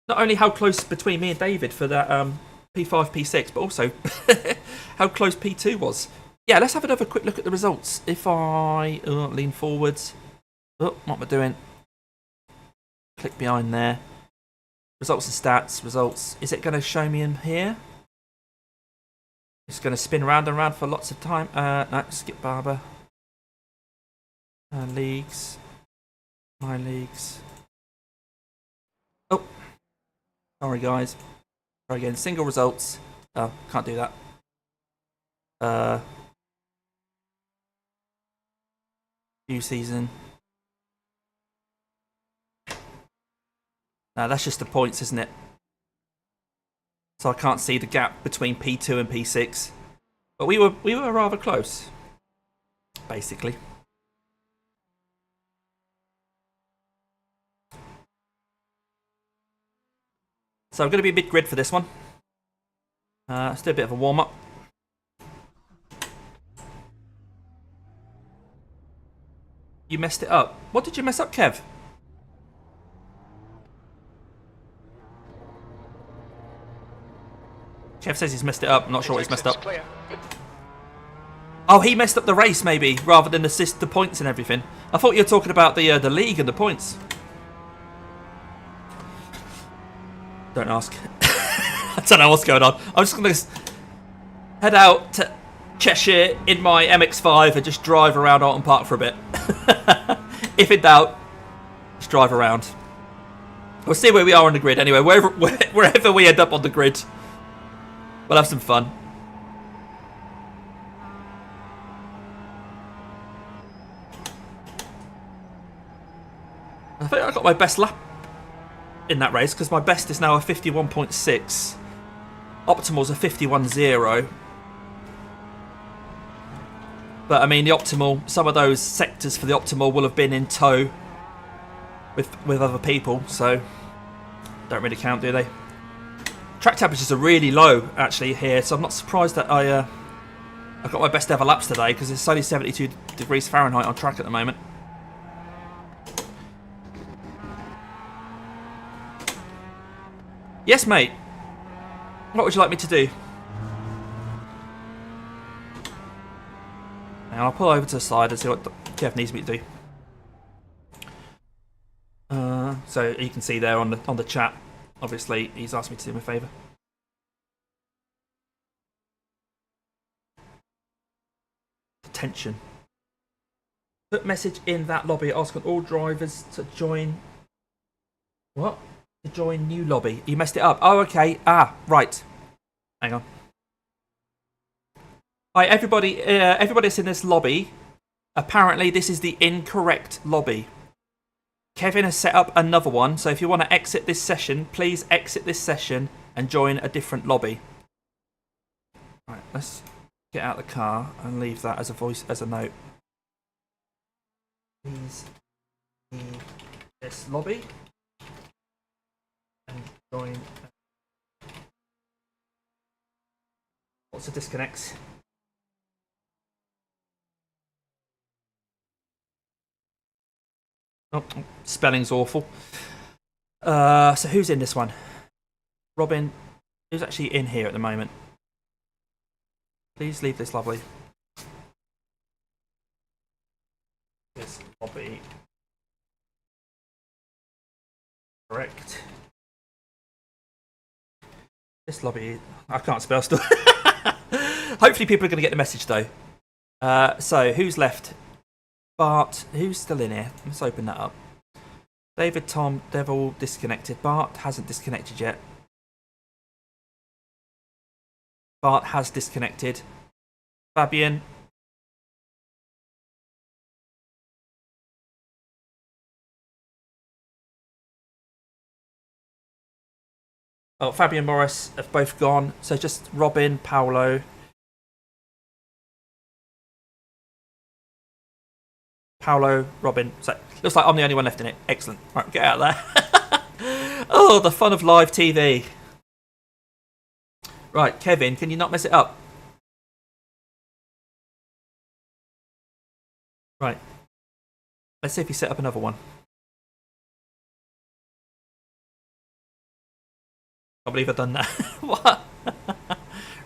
Speaker 1: Not only how close between me and David for that P5, P6, but also how close P2 was. Yeah, let's have another quick look at the results. If I lean forwards. Oh, what am I doing? Click behind there. Results and stats. Results. Is it going to show me in here? It's going to spin round and round for lots of time. No, skip Barber. Leagues. My leagues. Oh. Sorry, guys. Try again. Single results. Oh, can't do that. New season. No, that's just the points, isn't it? So I can't see the gap between P2 and P6. But we were rather close, basically. So I'm going to be mid-grid for this one. Let's do a bit of a warm-up. You messed it up. What did you mess up, Kev? Kev says he's messed it up. I'm not sure what he's messed up. Oh, he messed up the race, maybe, rather than assist the points and everything. I thought you were talking about the league and the points. Don't ask. I don't know what's going on. I'm just going to head out to Cheshire in my MX-5 and just drive around Oulton Park for a bit. If in doubt, to drive around. We'll see where we are on the grid anyway. Wherever we end up on the grid, we'll have some fun. I think I got my best lap in that race because my best is now a 51.6. Optimal's a 51.0. But I mean, the optimal, some of those sectors for the optimal will have been in tow with other people, so don't really count, do they? Track temperatures are really low actually here, so I'm not surprised that I got my best ever laps today because it's only 72 degrees Fahrenheit on track at the moment. Yes, mate. What would you like me to do? And I'll pull over to the side and see what Kev needs me to do. So you can see there on the chat. Obviously, he's asked me to do him a favour. Attention. Put message in that lobby asking all drivers to join. What? To join new lobby. You messed it up. Oh, okay. Ah, right. Hang on. Hi, everybody. Everybody that's in this lobby. Apparently, this is the incorrect lobby. Kevin has set up another one, so if you want to exit this session, please exit this session and join a different lobby. Right, let's get out of the car and leave that as a note. Please leave this lobby and join. What's the disconnects? Oh, spelling's awful. So who's in this one? Robin, who's actually in here at the moment? Please leave this lobby. This lobby. Correct. This lobby. I can't spell still. Hopefully people are going to get the message though. So who's left? Bart, who's still in here? Let's open that up. David, Tom, they've all disconnected. Bart hasn't disconnected yet. Bart has disconnected. Fabian. Oh, Fabian, Morris have both gone. So just Robin, Paolo. Paolo, Robin. So looks like I'm the only one left in it. Excellent. Right, get out of there. Oh, the fun of live TV. Right, Kevin, can you not mess it up? Right. Let's see if he set up another one. I believe I've done that. What?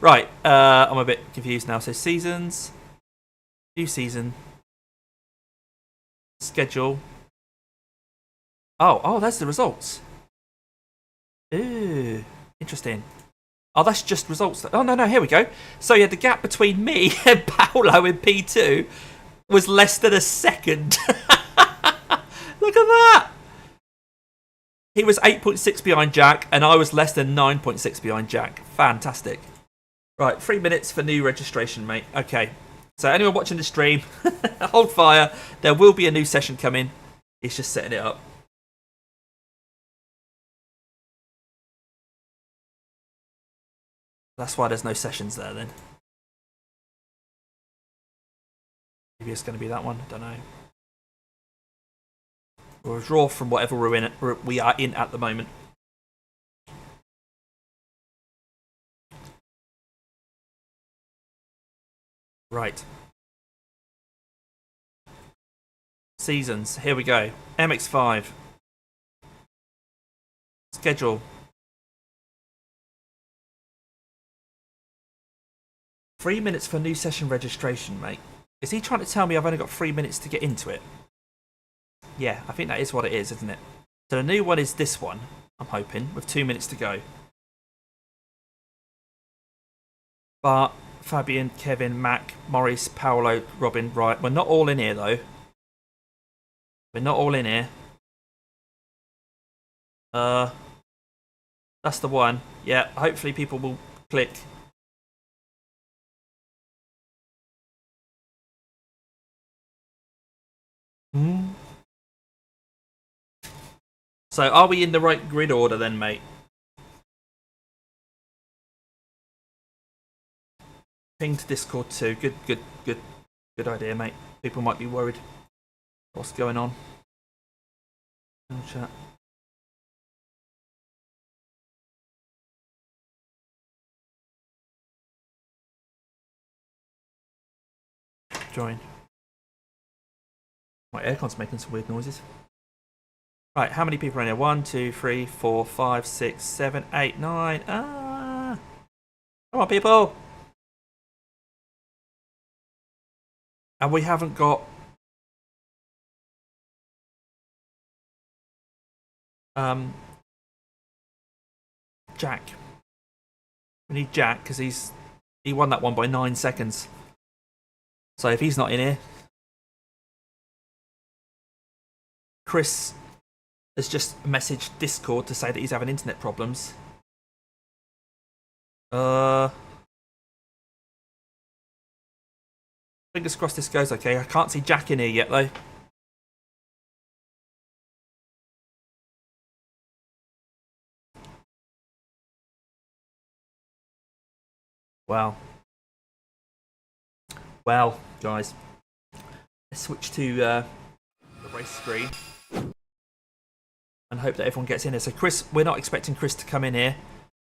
Speaker 1: Right, I'm a bit confused now. So seasons, new season. Schedule. Oh, that's the results. Ooh, interesting. Oh, that's just results. Oh, no, here we go. So, yeah, the gap between me and Paolo in P2 was less than a second. Look at that. He was 8.6 behind Jack, and I was less than 9.6 behind Jack. Fantastic. Right, 3 minutes for new registration, mate. Okay. So anyone watching the stream, hold fire. There will be a new session coming. He's just setting it up. That's why there's no sessions there then. Maybe it's going to be that one. Don't know. We'll withdraw from whatever we are in at the moment. Right. Seasons. Here we go. MX-5. Schedule. 3 minutes for new session registration, mate. Is he trying to tell me I've only got 3 minutes to get into it? Yeah, I think that is what it is, isn't it? So the new one is this one, I'm hoping, with 2 minutes to go. Bart, Fabian, Kevin, Mac, Maurice, Paolo, Robin, right. We're not all in here, though. We're not all in here. That's the one. Yeah, hopefully people will click. So are we in the right grid order then, mate? Ping to Discord too. Good idea, mate. People might be worried. What's going on? In the chat. Join. My aircon's making some weird noises. Right, how many people are in here? 1, 2, 3, 4, 5, 6, 7, 8, 9. Come on, people! And we haven't got Jack. We need Jack because he won that one by 9 seconds. So if he's not in here, Chris has just messaged Discord to say that he's having internet problems. Fingers crossed this goes okay. I can't see Jack in here yet though. Well, guys, let's switch to the race screen and hope that everyone gets in here. So Chris, we're not expecting Chris to come in here,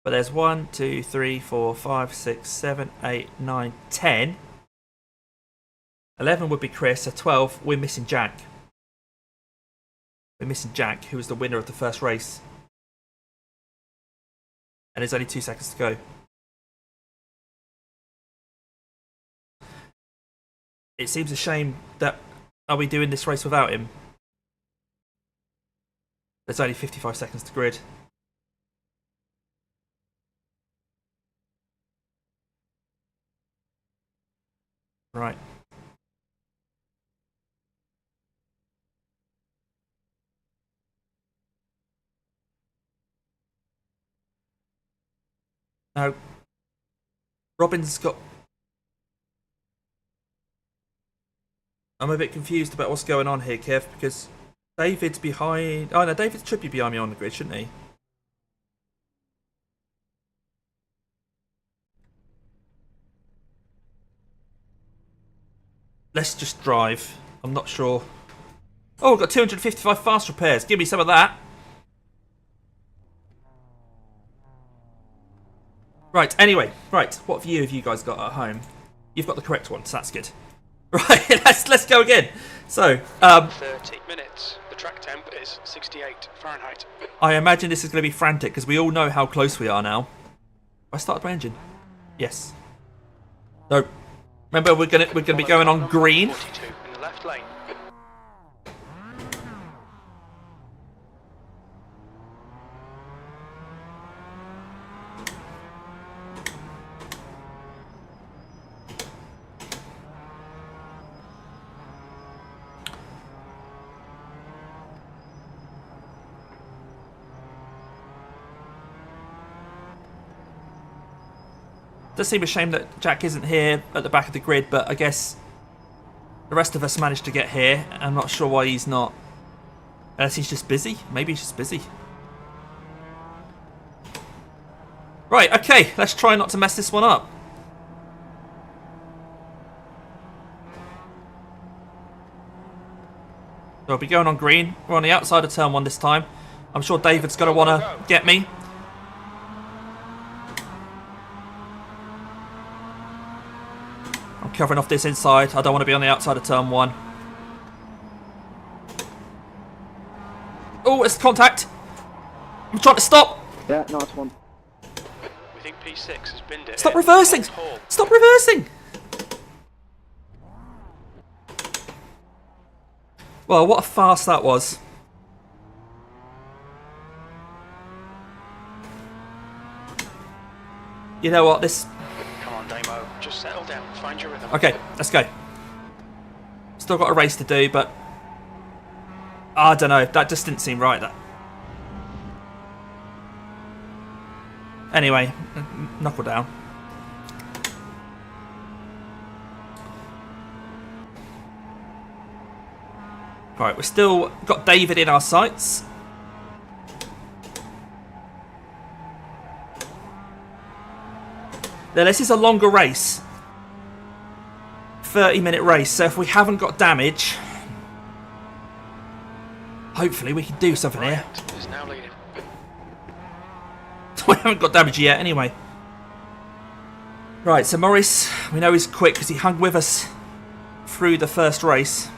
Speaker 1: but there's 1, 2, 3, 4, 5, 6, 7, 8, 9, 10. 11 would be Chris, so 12, we're missing Jack. We're missing Jack, who was the winner of the first race. And there's only 2 seconds to go. It seems a shame that... Are we doing this race without him? There's only 55 seconds to grid. Right. Now, Robin's got... I'm a bit confused about what's going on here, Kev, because David's behind... Oh, no, David should be behind me on the grid, shouldn't he? Let's just drive. I'm not sure. Oh, we've got 255 fast repairs. Give me some of that. Right, anyway. Right, what view have you guys got at home? You've got the correct one, so that's good. Right, let's go again. So,
Speaker 2: 30 minutes. The track temp is 68 Fahrenheit.
Speaker 1: I imagine this is going to be frantic because we all know how close we are now. I started my engine. Yes. No. Remember, we're gonna be going on green.
Speaker 2: 42 in the left lane.
Speaker 1: Does seem a shame that Jack isn't here at the back of the grid, but I guess the rest of us managed to get here. I'm not sure why he's not. Unless he's just busy. Maybe he's just busy. Right, okay, let's try not to mess this one up. So I'll be going on green. We're on the outside of turn 1 this time. I'm sure David's going to want to get me. I'm covering off this inside. I don't want to be on the outside of turn 1. Oh, it's contact. I'm trying to stop.
Speaker 3: Yeah, nice one.
Speaker 2: We think P6 has binned it.
Speaker 1: Stop reversing. Stop reversing. Well, what a farce that was. You know what, this...
Speaker 2: Come on, Damo. Just settle down. Find your rhythm.
Speaker 1: Okay, let's go. Still got a race to do, but... I don't know. That just didn't seem right. That. Anyway, knuckle down. Right, we've still got David in our sights. Now, this is a longer race. 30-minute race, so if we haven't got damage, hopefully we can do something here.
Speaker 2: Is now leading.
Speaker 1: We haven't got damage yet, anyway. Right, so Morris, we know he's quick because he hung with us through the first race.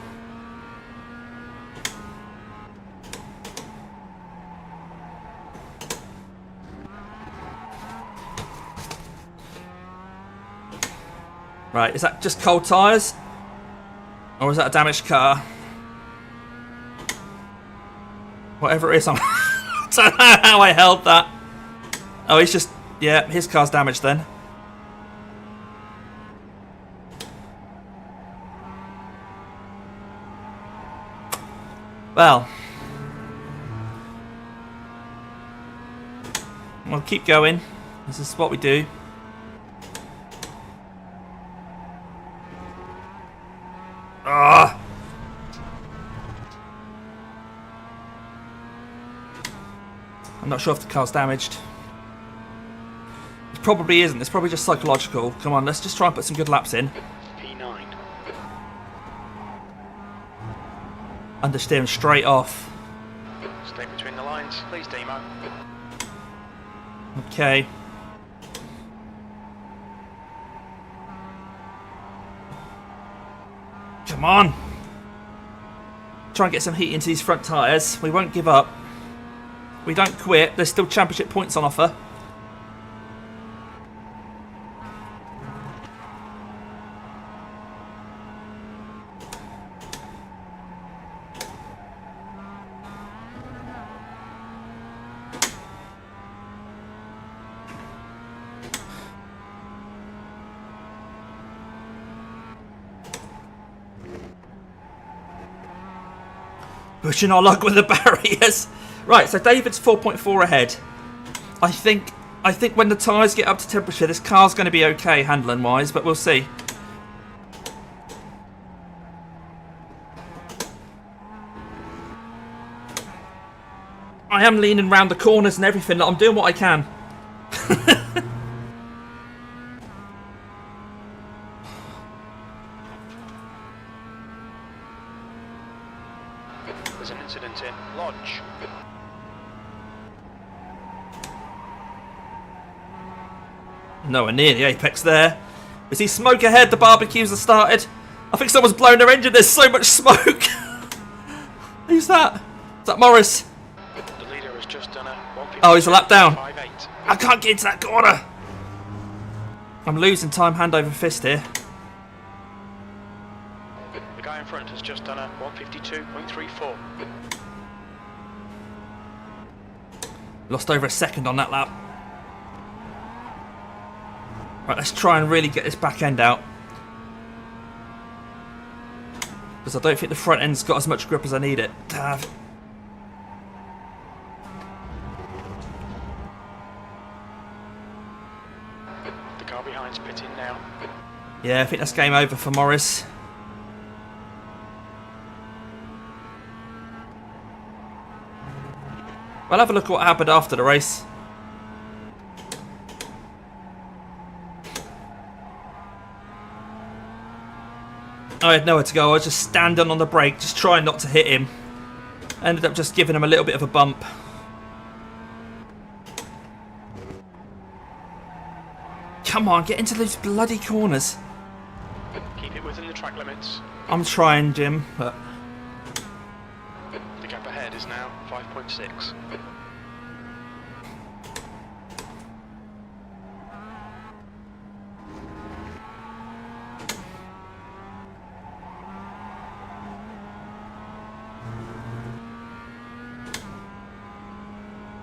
Speaker 1: Right, is that just cold tyres? Or is that a damaged car? Whatever it is, I don't know how I held that. Oh, he's just... Yeah, his car's damaged then. Well. We'll keep going. This is what we do. Ah! I'm not sure if the car's damaged. It probably isn't. It's probably just psychological. Come on, let's just try and put some good laps in.
Speaker 2: P9.
Speaker 1: Understeering straight off.
Speaker 2: Stay between the lines, please, Demo.
Speaker 1: Okay. Come on. Try and get some heat into these front tyres. We won't give up. We don't quit. There's still championship points on offer. Pushing our luck with the barriers. Right, so David's 4.4 ahead. I think when the tyres get up to temperature, this car's going to be okay handling wise, but we'll see. I am leaning round the corners and everything. I'm doing what I can.
Speaker 2: There's an incident in Lodge.
Speaker 1: Nowhere near the apex there. We see smoke ahead. The barbecues have started. I think someone's blown their engine. There's so much smoke. Who's that? Is that Morris?
Speaker 2: The leader has just done a 152.
Speaker 1: Oh, he's a lap down.
Speaker 2: 5.8.
Speaker 1: I can't get into that corner. I'm losing time hand over fist here.
Speaker 2: The guy in front has just done a 152.34.
Speaker 1: Lost over a second on that lap. Right, let's try and really get this back end out. Because I don't think the front end's got as much grip as I need it to have.
Speaker 2: The car behind's pitting now.
Speaker 1: Yeah, I think that's game over for Morris. We'll have a look at what happened after the race. I had nowhere to go. I was just standing on the brake, just trying not to hit him. Ended up just giving him a little bit of a bump. Come on, get into those bloody corners.
Speaker 2: Keep it within the track limits.
Speaker 1: I'm trying, Jim, but...
Speaker 2: The gap ahead is now 5.6.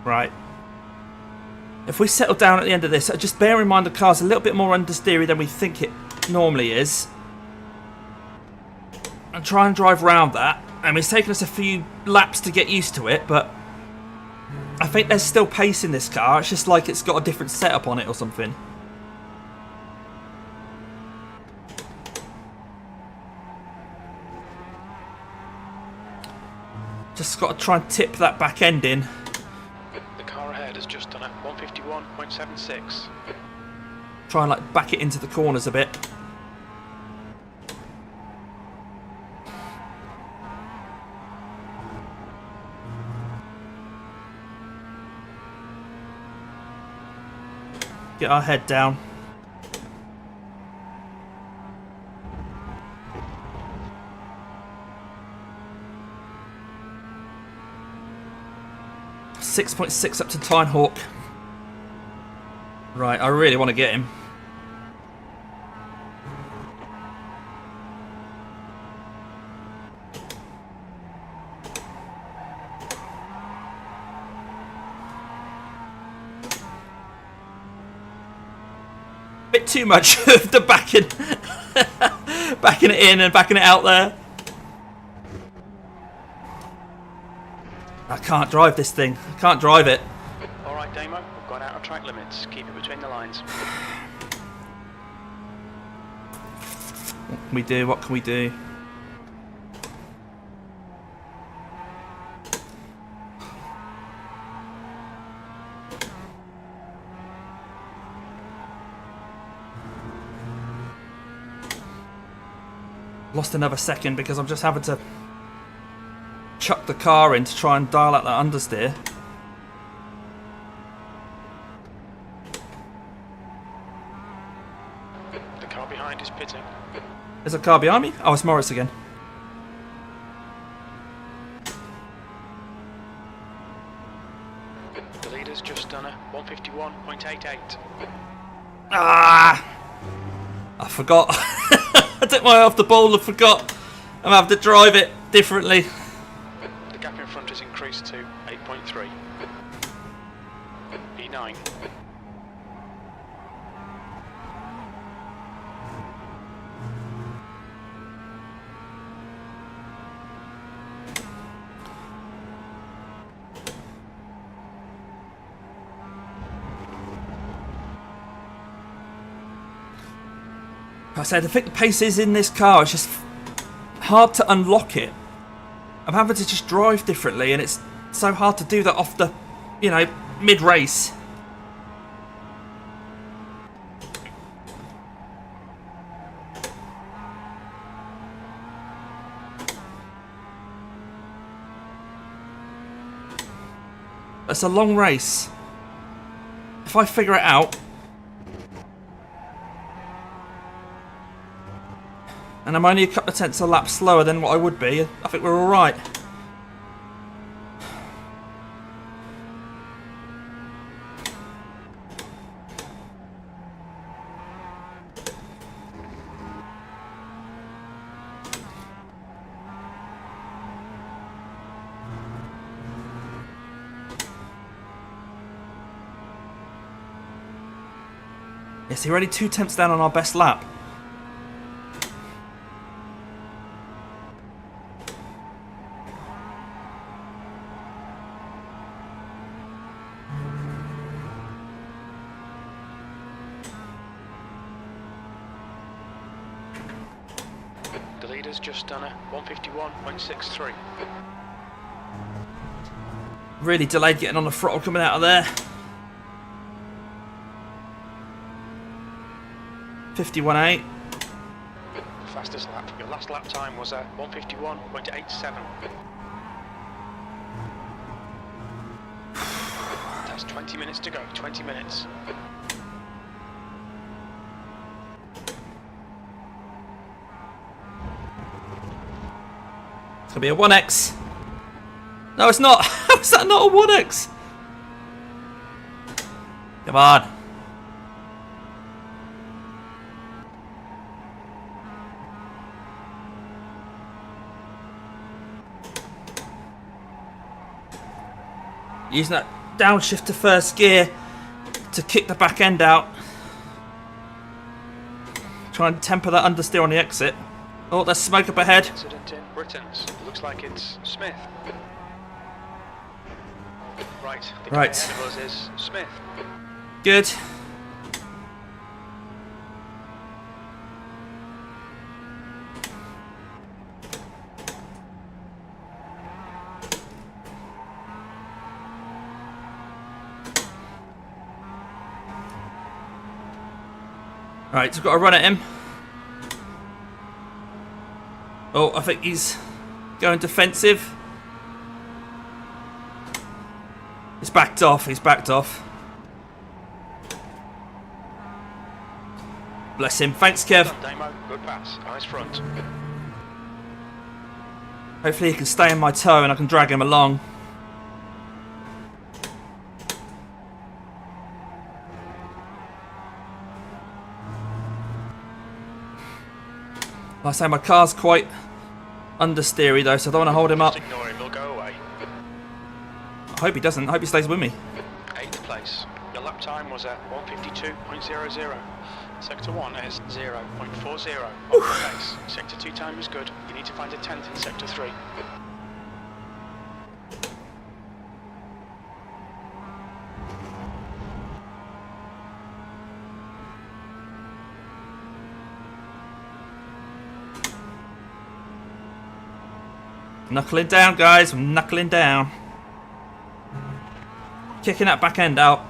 Speaker 1: Right. If we settle down at the end of this, just bear in mind the car's a little bit more understeery than we think it normally is. And try and drive round that. I mean, it's taken us a few laps to get used to it, but I think there's still pace in this car. It's just like it's got a different setup on it or something. Just got to try and tip that back end in.
Speaker 2: The car ahead has just done a 151.76.
Speaker 1: Try and like back it into the corners a bit. Get our head down. .6 up to Tinehawk. Right, I really want to get him. Bit too much of the backing it in and backing it out there. I can't drive this thing. I can't drive it.
Speaker 2: Alright, Damo, we've gone out of track limits. Keep it between the lines.
Speaker 1: What can we do? What can we do? Lost another second because I'm just having to chuck the car in to try and dial out that understeer.
Speaker 2: The car behind is pitting.
Speaker 1: There's a car behind me? Oh, it's Morris again.
Speaker 2: The leader's just done a 151.88.
Speaker 1: Ah! I forgot. I took my eye off the ball and forgot. I'm having to drive it differently.
Speaker 2: The gap in front has increased to 8.3. E9.
Speaker 1: I said, I think the pace is in this car. It's just hard to unlock it. I'm having to just drive differently, and it's so hard to do that off the, you know, mid-race. It's a long race. If I figure it out, and I'm only a couple of tenths a lap slower than what I would be, I think we're alright. Yes, we're only 2 tenths down on our best lap.
Speaker 2: The leader's just done a 151.63.
Speaker 1: Really delayed getting on the throttle coming out of there. 51.8.
Speaker 2: Fastest lap. Your last lap time was a 151.87. That's 20 minutes to go. 20 minutes.
Speaker 1: It's gonna be a 1X. No, it's not. How is that not a 1X? Come on. Using that downshift to first gear to kick the back end out. Try and temper that understeer on the exit. Oh, there's smoke up ahead.
Speaker 2: Incident in Britain. Looks like it's Smith. Right. The
Speaker 1: Right.
Speaker 2: guy ahead of us is Smith.
Speaker 1: Good. Right, we've got to run at him. Oh, I think he's going defensive. He's backed off, he's backed off. Bless him. Thanks, Kev.
Speaker 2: Demo, good pass. Eyes front.
Speaker 1: Hopefully he can stay in my toe and I can drag him along. Like I say, my car's quite understeery though, so I don't want to hold him up.
Speaker 2: Just ignore him, he'll go away.
Speaker 1: I hope he doesn't. I hope he stays with me.
Speaker 2: 8th place. Your lap time was at 1:52.00. Sector 1 is 0.40 off the pace. Sector 2 time is good. You need to find a 10th in Sector 3.
Speaker 1: Knuckling down, guys. I'm knuckling down. Kicking that back end out.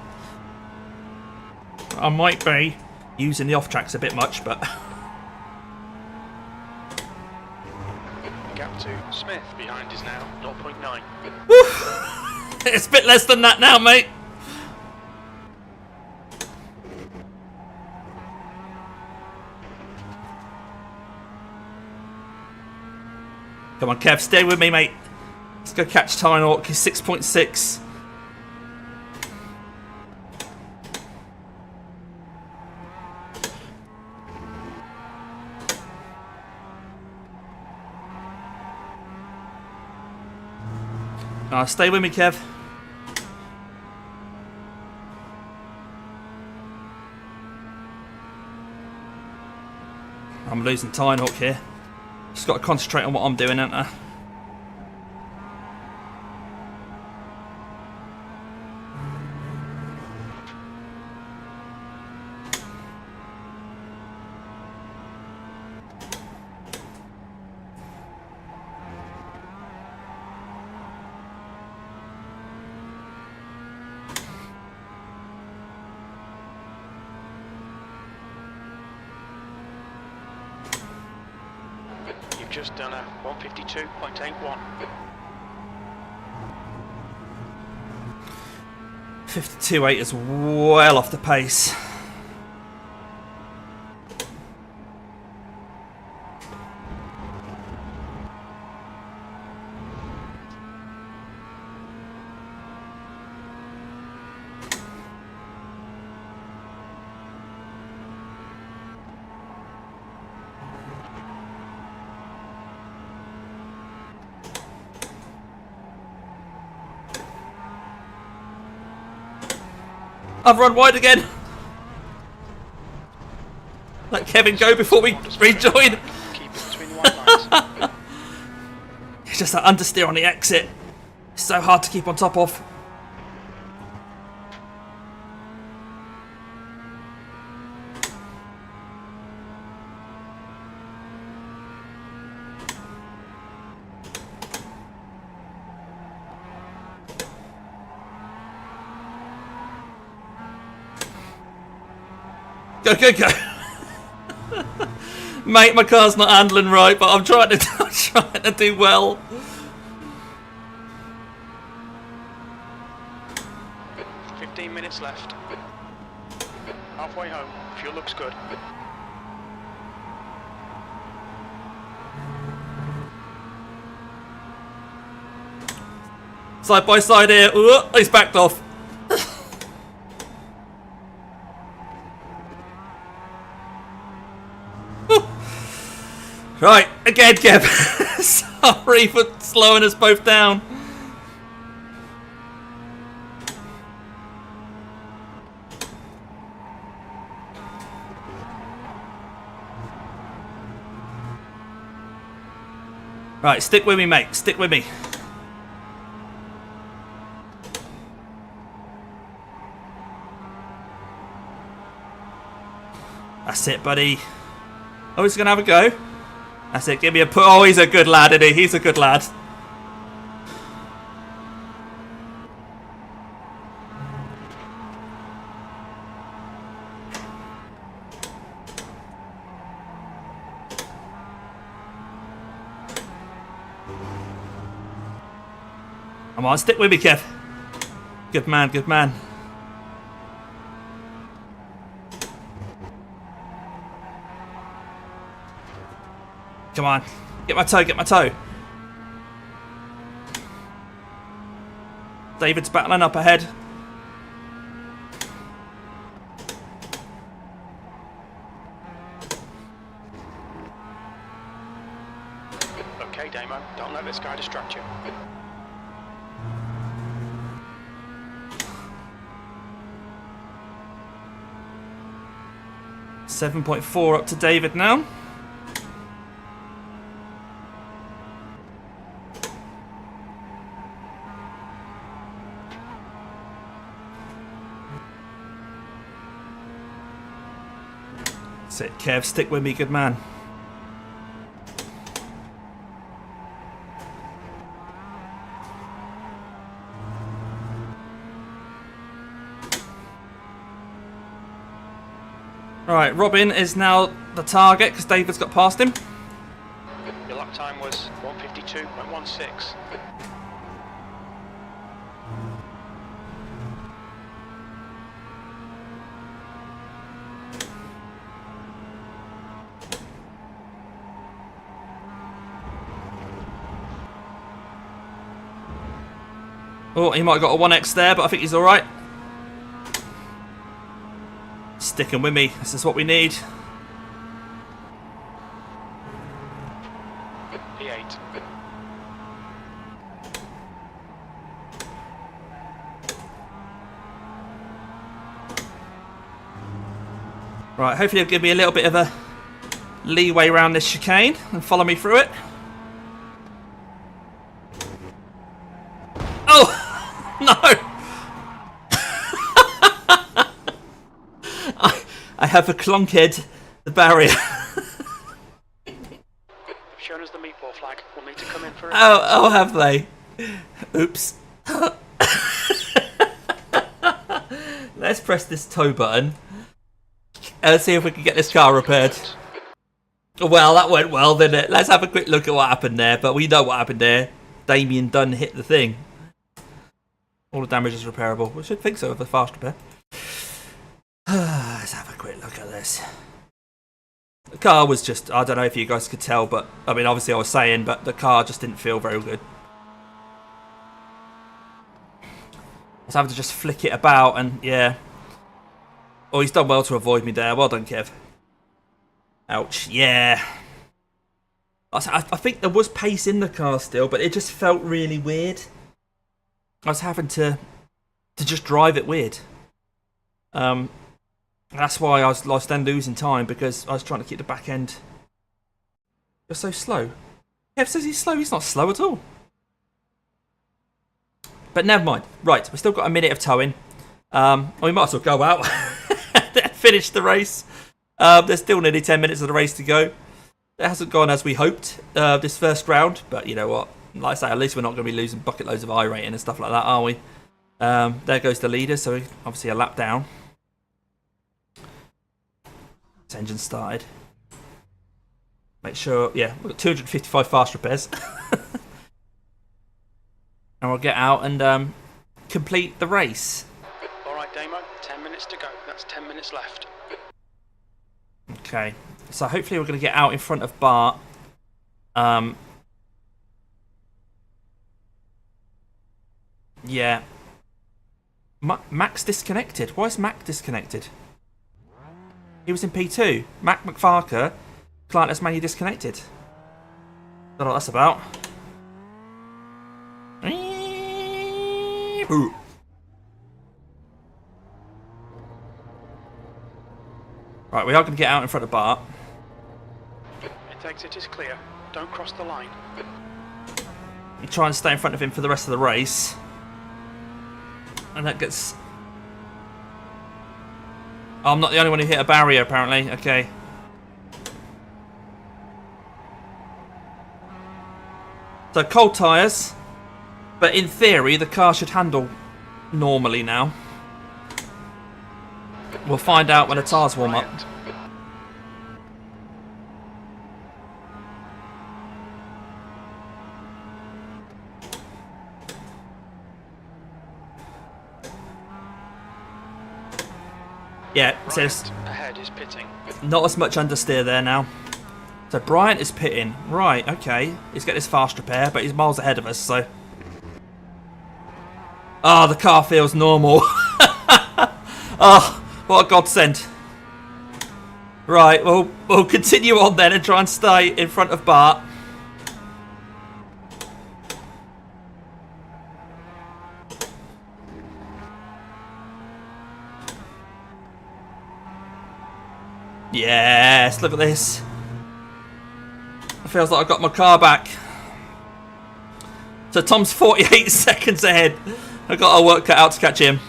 Speaker 1: I might be using the off tracks a bit much, but
Speaker 2: Gap to Smith behind is now 0.9.
Speaker 1: it's a bit less than that now, mate. Come on, Kev, stay with me, mate. Let's go catch Tynhawk. He's 6.6. Stay with me, Kev. I'm losing Tynhawk here. Just got to concentrate on what I'm doing, haven't I?
Speaker 2: Just done a 1:52.81.
Speaker 1: 52.8 is well off the pace. I've run wide again. Let Kevin go before we rejoin.
Speaker 2: Keep it between the white lines.
Speaker 1: It's just that understeer on the exit. It's so hard to keep on top of. Go, go, go. Mate, my car's not handling right, but I'm trying to do well.
Speaker 2: $15 minutes left. Halfway home. Fuel looks good.
Speaker 1: Side by side here. Ooh, he's backed off. Right, again, Kev. Sorry for slowing us both down. Right, stick with me, mate. Stick with me. That's it, buddy. Oh, he's going to have a go. That's it. Give me a put. Oh, he's a good lad, isn't he? He's a good lad. Come on, stick with me, Kev. Good man, good man. Come on. Get my toe, get my toe. David's battling up ahead.
Speaker 2: Okay, Damo, don't let this guy distract you.
Speaker 1: .4 up to David now. That's it, Kev, stick with me, good man. Right, Robin is now the target because David's got past him.
Speaker 2: Your lap time was 1:52.16.
Speaker 1: Oh, he might have got a 1x there, but I think he's alright. Sticking with me, this is what we need.
Speaker 2: P8.
Speaker 1: Right, hopefully he'll give me a little bit of a leeway around this chicane and follow me through it. Oh! No! I have clunked the barrier.
Speaker 2: They've shown us the meatball flag. We'll need to come in for it.
Speaker 1: Oh, have they? Oops. Let's press this tow button. Let's see if we can get this car repaired. Well, that went well, didn't it? Let's have a quick look at what happened there. But we know what happened there. Damien Dunn hit the thing. All the damage is repairable. We should think so with a fast repair. Let's have a quick look at this. The car was just, I don't know if you guys could tell, but I mean, obviously I was saying, but the car just didn't feel very good. I was having to just flick it about, and yeah. Oh, he's done well to avoid me there. Well done, Kev. Ouch. Yeah. I think there was pace in the car still, but it just felt really weird. I was having to just drive it weird. That's why I was then losing time, because I was trying to keep the back end. You're so slow. Kev says he's slow. He's not slow at all. But never mind. Right, we've still got a minute of towing. We might as well go out. Finish the race. There's still nearly 10 minutes of the race to go. It hasn't gone as we hoped this first round, but you know what? Like I say, at least we're not going to be losing bucket loads of iRating and stuff like that, are we? There goes the leader, so obviously a lap down. This engine started. Make sure, yeah, we've got 255 fast repairs. And we'll get out and complete the race.
Speaker 2: Alright, Damo, 10 minutes to go. That's 10 minutes left.
Speaker 1: Okay, so hopefully we're going to get out in front of Bart. Yeah. Mac's disconnected. Why is Mac disconnected? He was in P2. Mac McFarker, client has manually disconnected. Don't know what that's about. Ooh. Right, we are going to get out in front of Bart.
Speaker 2: Exit is clear. Don't cross the line.
Speaker 1: You try and stay in front of him for the rest of the race. And that gets... Oh, I'm not the only one who hit a barrier, apparently. Okay. So, cold tyres. But in theory, the car should handle normally now. We'll find out when the tyres warm up. Yeah, it says
Speaker 2: ahead is pitting.
Speaker 1: Not as much understeer there now. So Bryant is pitting. Right, okay. He's getting his fast repair, but he's miles ahead of us, so... Oh, the car feels normal. Oh, what a godsend. Right, well, we'll continue on then and try and stay in front of Bart. Yes, look at this. It feels like I've got my car back. So Tom's 48 seconds ahead. I've got our work cut out to catch him.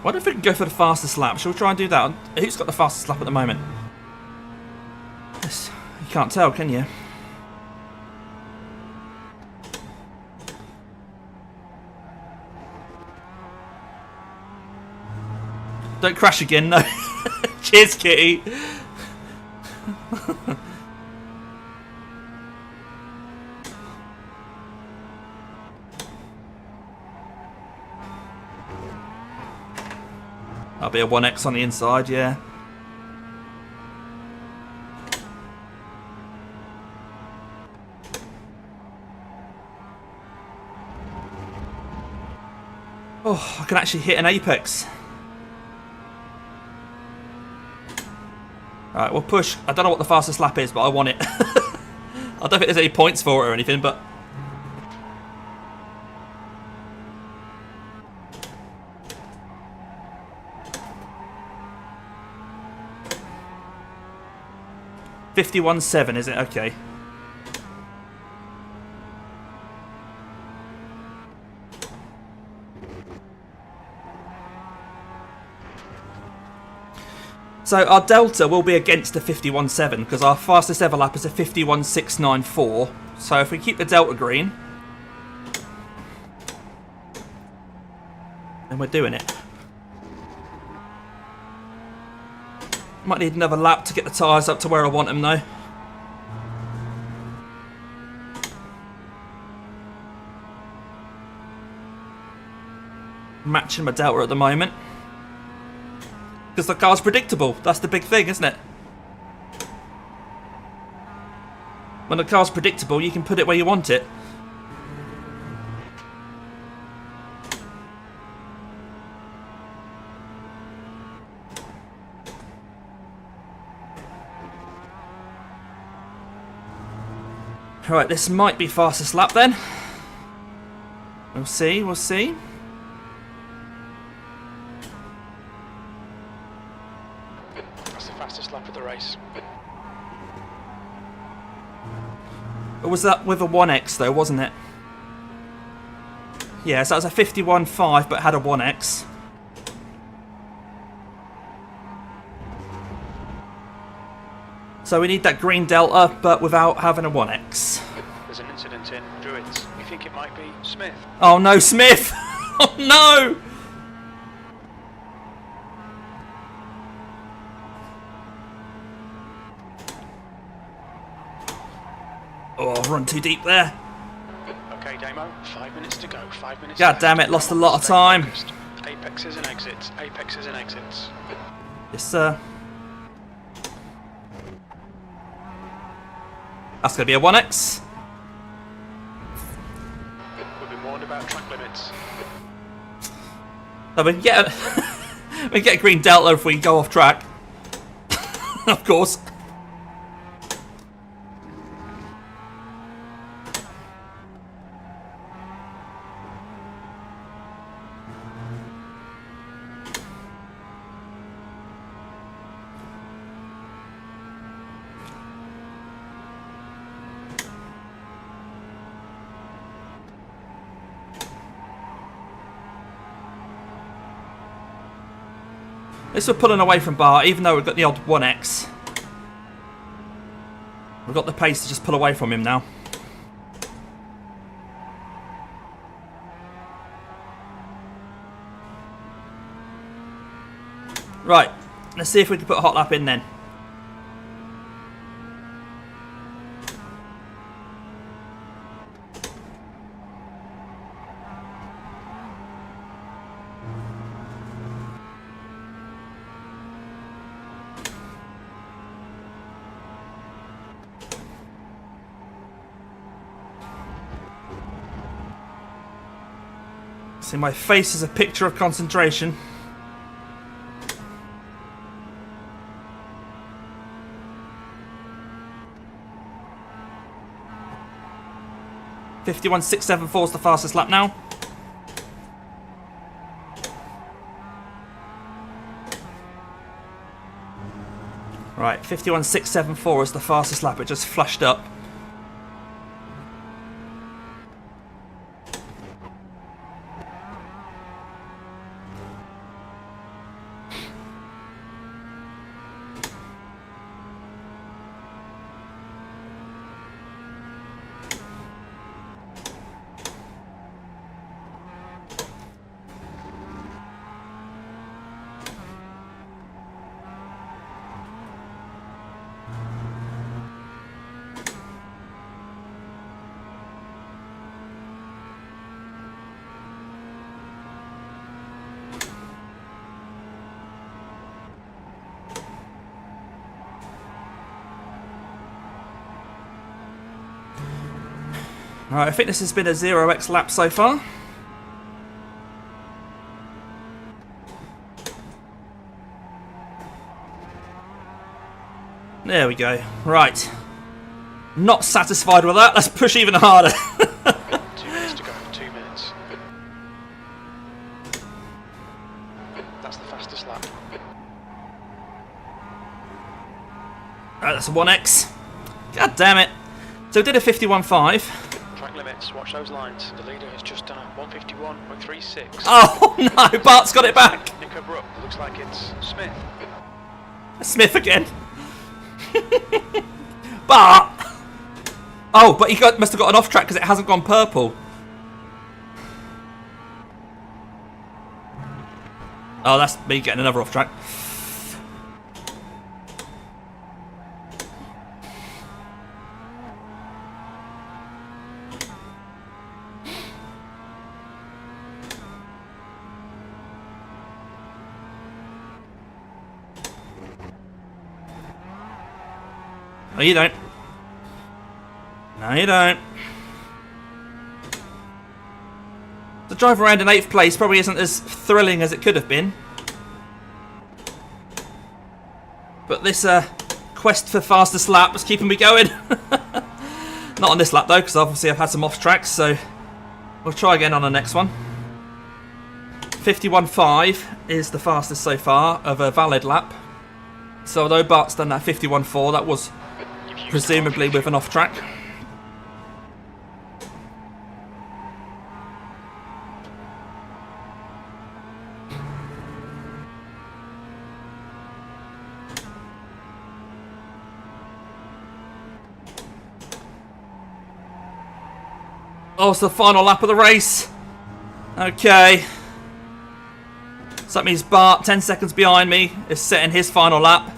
Speaker 1: Wonder if we can go for the fastest lap. Shall we try and do that? Who's got the fastest lap at the moment? Yes, you can't tell, can you? Don't crash again, no. Cheers, Kitty. That'll be a 1X on the inside, yeah. Oh, I can actually hit an apex. Alright, we'll push. I don't know what the fastest lap is, but I want it. I don't think there's any points for it or anything, but... $51.7, is it? Okay. So our delta will be against the 51.7 because our fastest ever lap is a 51.694. So if we keep the delta green, then we're doing it. Might need another lap to get the tyres up to where I want them though. Matching my delta at the moment. Because the car's predictable. That's the big thing, isn't it? When the car's predictable, you can put it where you want it. Alright, this might be fastest lap then. We'll see, we'll see.
Speaker 2: Lap of the race.
Speaker 1: Or was that with a 1X though, wasn't it? Yeah, so that was a 51.5 but had a 1X. So we need that green delta but without having a 1X.
Speaker 2: There's an incident in Druids. We think it might be Smith.
Speaker 1: Oh no, Smith! Oh no! Oh, I've run too deep there.
Speaker 2: Okay, Damo, 5 minutes to go. 5 minutes.
Speaker 1: God damn it, lost a lot of time.
Speaker 2: Apexes and exits. Apexes and exits.
Speaker 1: Yes, sir. That's going to be a 1X.
Speaker 2: We've been warned about track limits.
Speaker 1: So we can get a, we can get a green delta if we go off track. Of course. This we're pulling away from Bart, even though we've got the odd 1x. We've got the pace to just pull away from him now. Right, let's see if we can put a hot lap in then. See, my face is a picture of concentration. .51.674 is the fastest lap now. Right, 51.674 is the fastest lap. It just flushed up. Right, I think this has been a 0x lap so far. There we go. Right. Not satisfied with that. Let's push even harder.
Speaker 2: 2 minutes to go. 2 minutes. That's the fastest lap.
Speaker 1: Right, that's a 1x. God damn it. So we did a 51.5.
Speaker 2: Track limits, watch those lines. The leader has just done a 151.36.
Speaker 1: Oh no, Bart's got it back.
Speaker 2: Nick Abrupt, looks like it's Smith.
Speaker 1: Smith again. Bart. Oh, but he must have got an off track because it hasn't gone purple. Oh, that's me getting another off track. No, you don't. No, you don't. The drive around in 8th place probably isn't as thrilling as it could have been. But this quest for fastest lap was keeping me going. Not on this lap though, because obviously I've had some off tracks, so we'll try again on the next one. 51.5 is the fastest so far of a valid lap. So although Bart's done that 51.4, that was presumably with an off track. Oh, it's the final lap of the race. Okay. So that means Bart, 10 seconds behind me, is setting his final lap.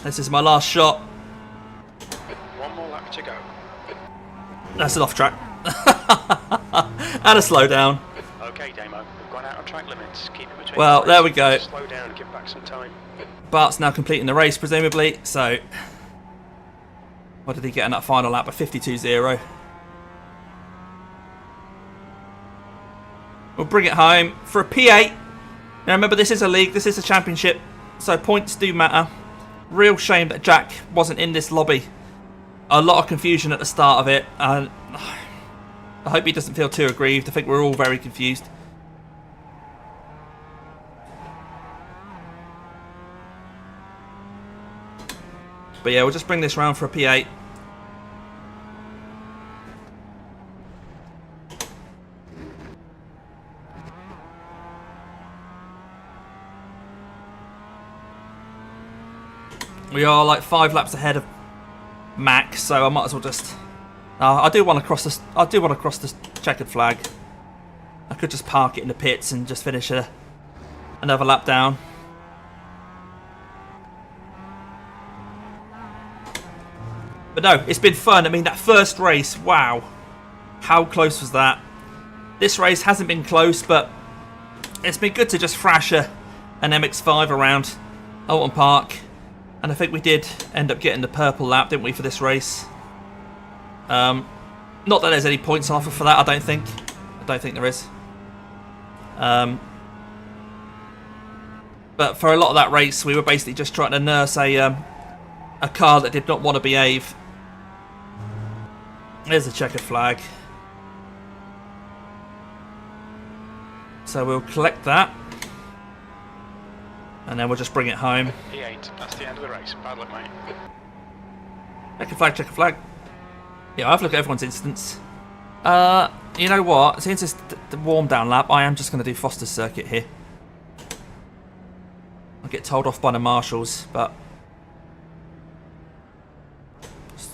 Speaker 1: This is my last shot.
Speaker 2: One more lap to go.
Speaker 1: That's an off track. And a slow down.
Speaker 2: Okay, Damo, we've gone out on track limits. Keep it between.
Speaker 1: Well, there we go.
Speaker 2: Slow down and give back some time.
Speaker 1: Bart's now completing the race, presumably. So, what did he get in that final lap? A 52.0. We'll bring it home for a P8. Now remember, this is a league, this is a championship, so points do matter. Real shame that Jack wasn't in this lobby. A lot of confusion at the start of it, and I hope he doesn't feel too aggrieved. I think we're all very confused. But yeah, we'll just bring this round for a P8. We are like 5 laps ahead of Max, so I might as well just. I do want to cross this. I do want to cross this checkered flag. I could just park it in the pits and just finish another lap down. But no, it's been fun. I mean, that first race, wow. How close was that? This race hasn't been close, but it's been good to just thrash an MX-5 around Oulton Park. And I think we did end up getting the purple lap, didn't we, for this race? Not that there's any points on offer for that, I don't think. I don't think there is. But for a lot of that race, we were basically just trying to nurse a car that did not want to behave. There's the checkered flag. So we'll collect that. And then we'll just bring it home.
Speaker 2: P8, that's the end of the race. Bad luck, mate.
Speaker 1: Checkered flag, checkered flag. Yeah, I've looked at everyone's instance. You know what? Since it's the warm down lap, I am just going to do Foster's circuit here. I'll get told off by the marshals, but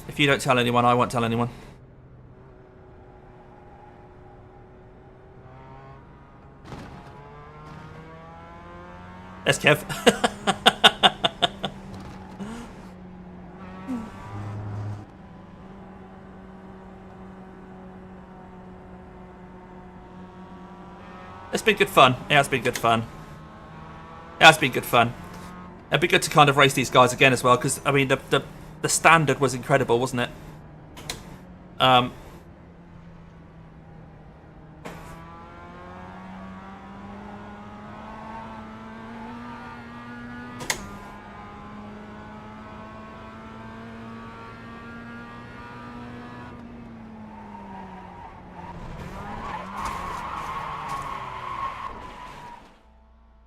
Speaker 1: if you don't tell anyone, I won't tell anyone. There's Kev. It's been good fun. It has been good fun. It has been good fun. It'd be good to kind of race these guys again as well, because I mean the standard was incredible, wasn't it? I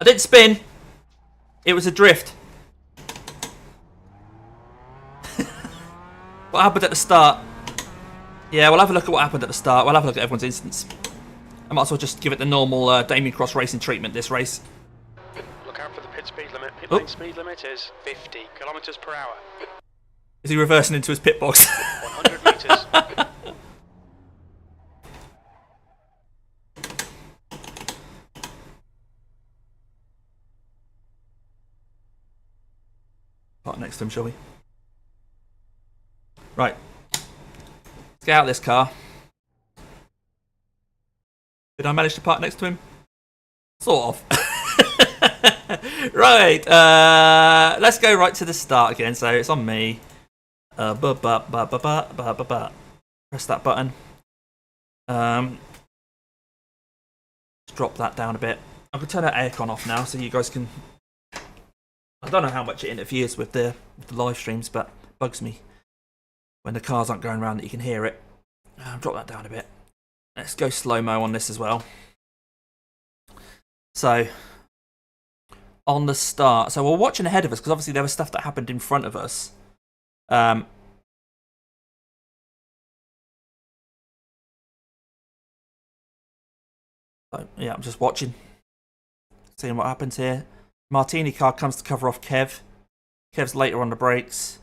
Speaker 1: didn't spin. It was a drift. What happened at the start? Yeah, we'll have a look at what happened at the start. We'll have a look at everyone's instance. I might as well just give it the normal Damien Cross racing treatment this race.
Speaker 2: Look out for the pit speed limit. Pit lane speed limit is 50 kilometers per hour.
Speaker 1: Is he reversing into his pit box?
Speaker 2: 100 meters.
Speaker 1: Park next to him, shall we? Right. Let's get out of this car. Did I manage to park next to him? Sort of. Right. Let's go right to the start again. So it's on me. Press that button. Drop that down a bit. I'm going to turn that aircon off now so you guys can... I don't know how much it interferes with the live streams, but it bugs me when the cars aren't going around that you can hear it. Drop that down a bit. Let's go slow-mo on this as well. So, on the start. So we're watching ahead of us, because obviously there was stuff that happened in front of us. So, yeah, I'm just watching. Seeing what happens here. Martini car comes to cover off Kev. Kev's later on the brakes.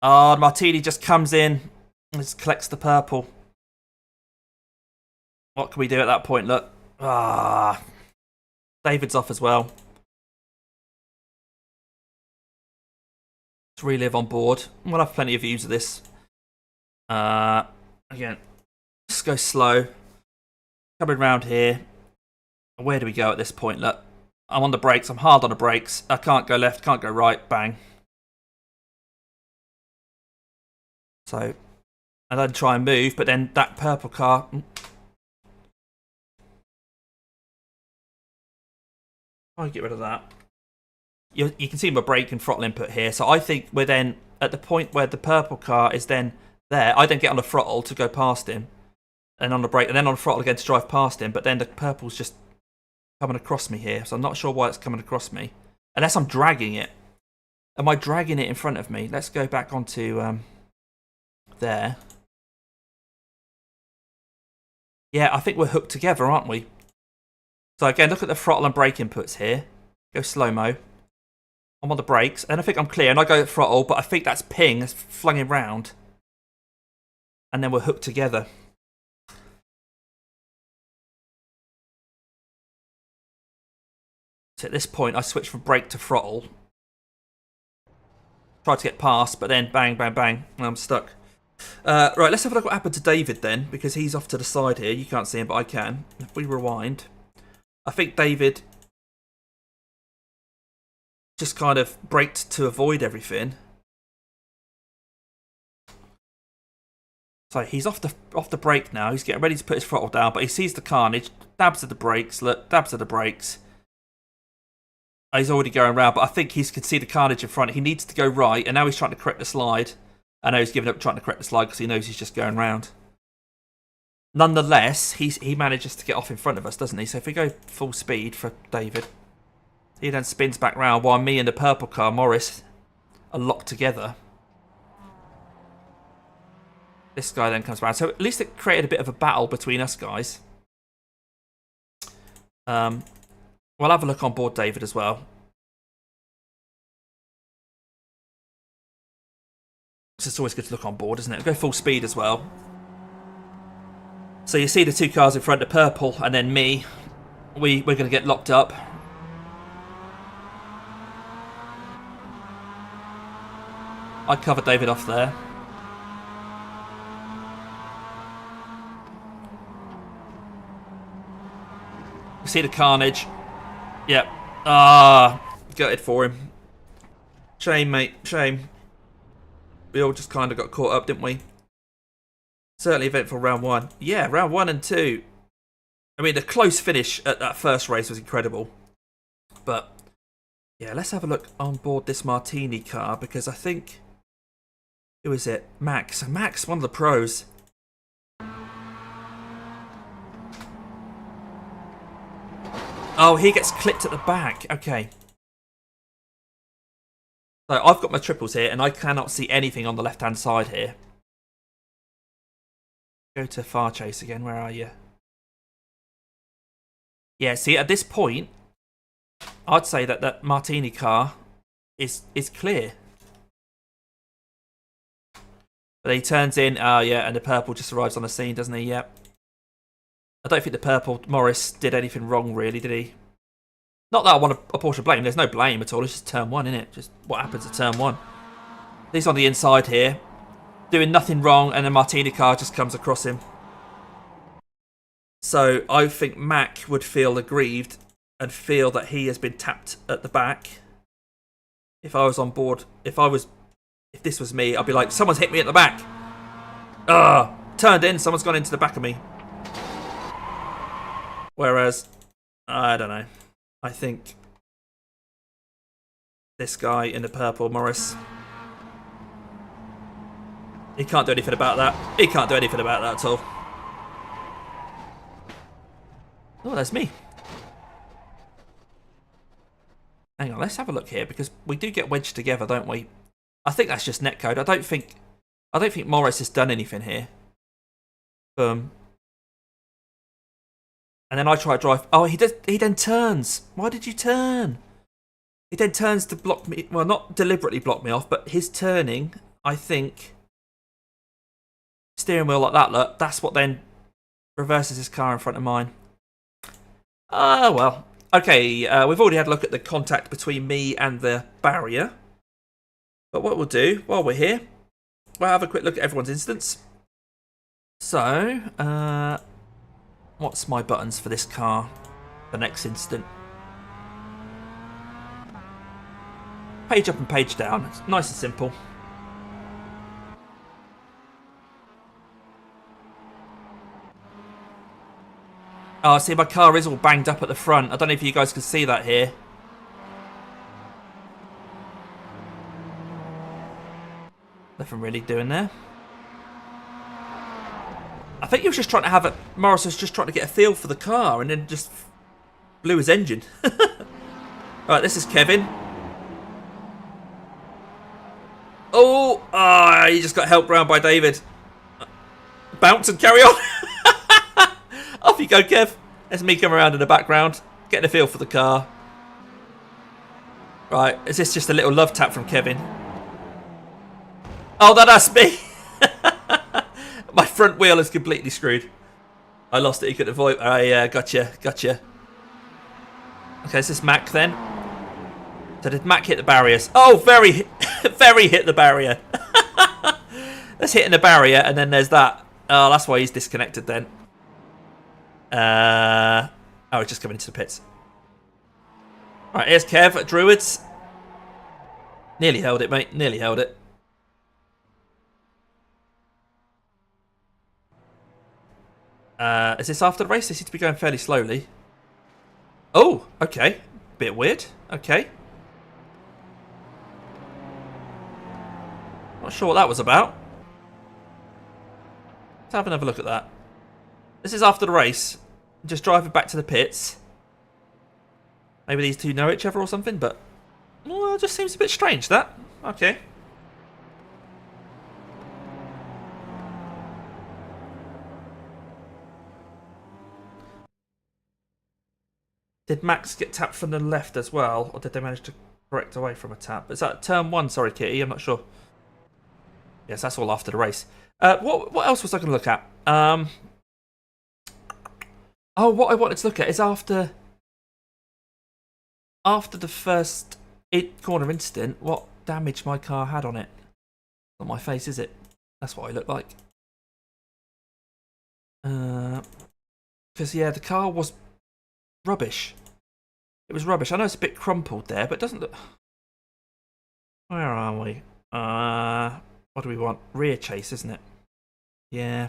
Speaker 1: Oh, Martini just comes in and just collects the purple. What can we do at that point? Look. Ah. David's off as well. Let's relive on board. We'll have plenty of views of this. Again, just go slow. Coming round here. Where do we go at this point? Look, I'm on the brakes. I'm hard on the brakes. I can't go left, can't go right. Bang. So, I then try and move, but then that purple car... I'll get rid of that. You can see my brake and throttle input here. So I think we're then at the point where the purple car is then there. I then get on the throttle to go past him. And on the brake, and then on the throttle again to drive past him. But then the purple's just coming across me here. So I'm not sure why it's coming across me. Unless I'm dragging it. Am I dragging it in front of me? Let's go back onto there. Yeah, I think we're hooked together, aren't we? So again, look at the throttle and brake inputs here. Go slow-mo. I'm on the brakes, and I think I'm clear, and I go throttle, but I think that's ping has flung him round. And then we're hooked together. So at this point, I switch from brake to throttle. Tried to get past, but then bang, bang, bang, and I'm stuck. Right, let's have a look what happened to David then, because he's off to the side here. You can't see him, but I can. If we rewind, I think David just kind of braked to avoid everything. So he's off the brake now. He's getting ready to put his throttle down, but he sees the carnage, dabs at the brakes, look, dabs at the brakes. He's already going round, but I think he can see the carnage in front. He needs to go right, and now he's trying to correct the slide. I know he's giving up trying to correct the slide because he knows he's just going round. Nonetheless, he manages to get off in front of us, doesn't he? So if we go full speed for David, he then spins back round while me and the purple car, Morris, are locked together. This guy then comes round. So at least it created a bit of a battle between us guys. We'll have a look on board David as well. It's always good to look on board, isn't it? Go full speed as well. So you see the two cars in front, the purple and then me. We're going to get locked up. I covered David off there. You see the carnage. Yep. Gutted for him. Shame, mate. Shame. We all just kind of got caught up, didn't we? Certainly eventful round one. Yeah, round 1 and 2. I mean, the close finish at that first race was incredible. But, yeah, let's have a look on board this Martini car, because I think... Who is it? Max. So Max, one of the pros. Oh, he gets clipped at the back. Okay. So I've got my triples here, and I cannot see anything on the left-hand side here. Go to Far Chase again. Where are you? Yeah, see, at this point, I'd say that that Martini car is clear. But he turns in, yeah, and the purple just arrives on the scene, doesn't he? Yep. I don't think the purple Morris did anything wrong, really, did he? Not that I want to apportion blame. There's no blame at all. It's just turn 1, isn't it? Just what happens at turn 1. He's on the inside here, doing nothing wrong, and the Martini car just comes across him. So I think Mac would feel aggrieved and feel that he has been tapped at the back. If I was on board, if this was me, I'd be like, someone's hit me at the back. Turned in, someone's gone into the back of me. Whereas, I don't know. I think this guy in the purple, Morris, he can't do anything about that. He can't do anything about that at all. Oh, that's me. Hang on, let's have a look here, because we do get wedged together, don't we? I think that's just netcode. I don't think Morris has done anything here. And then I try to drive. Oh, he then turns. Why did you turn? He then turns to block me. Well, not deliberately block me off, but his turning, I think, steering wheel like that, look, that's what then reverses his car in front of mine. Well. Okay, we've already had a look at the contact between me and the barrier. But what we'll do, while we're here, we'll have a quick look at everyone's instance. So, what's my buttons for this car? The next instant. Page up and page down. It's nice and simple. Oh, see, my car is all banged up at the front. I don't know if you guys can see that here. Nothing really doing there. I think he was just trying to have it. Morris was just trying to get a feel for the car and then just blew his engine. Right, this is Kevin. Oh, he just got helped round by David. Bounce and carry on. Off you go, Kev. There's me coming around in the background, getting a feel for the car. Right, is this just a little love tap from Kevin? Oh, that's me! My front wheel is completely screwed. I lost it, you could avoid. Oh, yeah, gotcha. Okay, is this Mac then? So did Mac hit the barriers? Oh, very, very hit the barrier. That's hitting the barrier, and then there's that. Oh, that's why he's disconnected then. Oh, he's just coming into the pits. Right, here's Kev at Druids. Nearly held it, mate. Nearly held it. Is this after the race? They seem to be going fairly slowly. Oh, okay. Bit weird. Okay. Not sure what that was about. Let's have another look at that. This is after the race. Just driving back to the pits. Maybe these two know each other or something, but... Well, it just seems a bit strange, that. Okay. Did Max get tapped from the left as well, or did they manage to correct away from a tap? Is that turn 1? Sorry, Kitty, I'm not sure. Yes, that's all after the race. What else was I going to look at? Oh, what I wanted to look at is after the first corner incident, what damage my car had on it. Not my face, is it? That's what I look like. Because, yeah, the car was rubbish. It was rubbish. I know it's a bit crumpled there, but it doesn't look... Where are we? What do we want? Rear chase, isn't it? Yeah.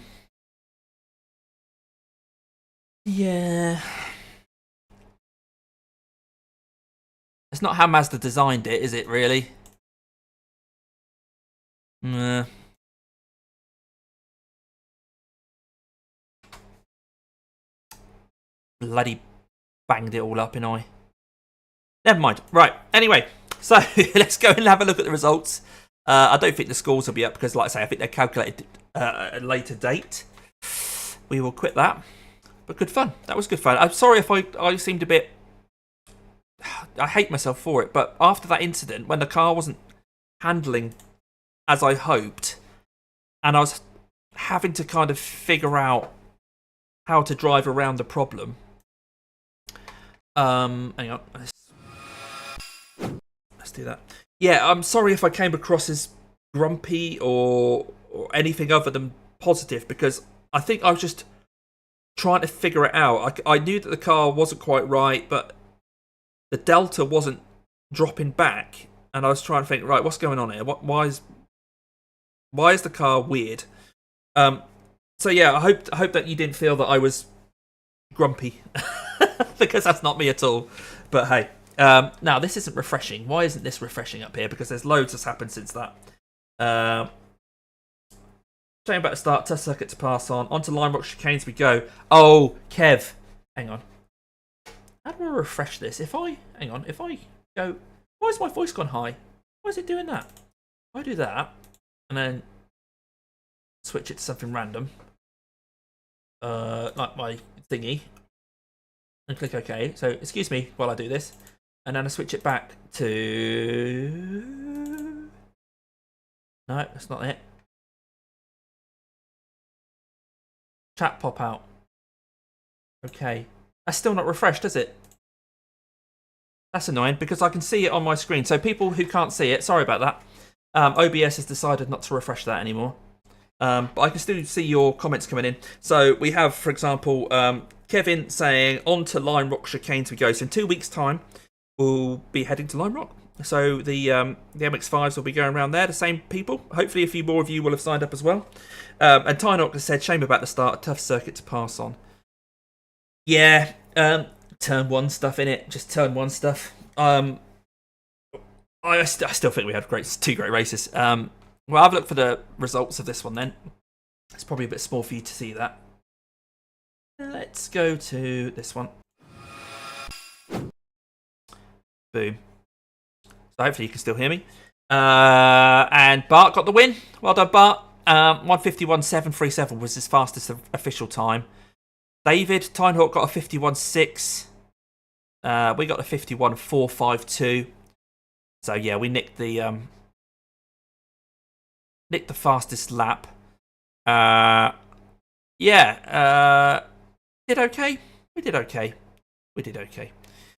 Speaker 1: Yeah. It's not how Mazda designed it, is it, really? Nah. Bloody banged it all up, I. Never mind. Right, anyway. So, let's go and have a look at the results. I don't think the scores will be up because, like I say, I think they're calculated at a later date. We will quit that. But good fun. That was good fun. I'm sorry if I seemed a bit... I hate myself for it, but after that incident, when the car wasn't handling as I hoped, and I was having to kind of figure out how to drive around the problem. Hang on. Let's do that. Yeah, I'm sorry if I came across as grumpy or anything other than positive, because I think I was just trying to figure it out. I knew that the car wasn't quite right, but the delta wasn't dropping back, and I was trying to think, right, what's going on here? Why is the car weird? So yeah, I hope that you didn't feel that I was grumpy, because that's not me at all. But hey, now this isn't refreshing. Why isn't this refreshing up here? Because there's loads that's happened since that. Shame about the start. Test circuit to pass on. Onto line rock chicanes we go. Oh, Kev, hang on. How do I refresh this? If I go, why has my voice gone high? Why is it doing that? If I do that and then switch it to something random, like my thingy, and click OK. So excuse me while I do this, and then I switch it back to... No, that's not it. Chat pop out. Okay. That's still not refreshed, is it? That's annoying because I can see it on my screen. So people who can't see it, sorry about that. OBS has decided not to refresh that anymore. But I can still see your comments coming in. So we have, for example, Kevin saying, on to Lime Rock chicanes we go. So in 2 weeks' time, we'll be heading to Lime Rock. So the MX-5s will be going around there, the same people. Hopefully a few more of you will have signed up as well. And Tynock has said, shame about the start, tough circuit to pass on. Yeah, turn 1 stuff in it, just turn 1 stuff. I still think we had two great races. Well, have a look for the results of this one then. It's probably a bit small for you to see that. Let's go to this one. Boom. So hopefully you can still hear me. And Bart got the win. Well done, Bart. 151.737 was his fastest official time. David, Tinehawk got a 51.6. We got a 51.452. So yeah, we nicked the fastest lap. Did okay. We did okay.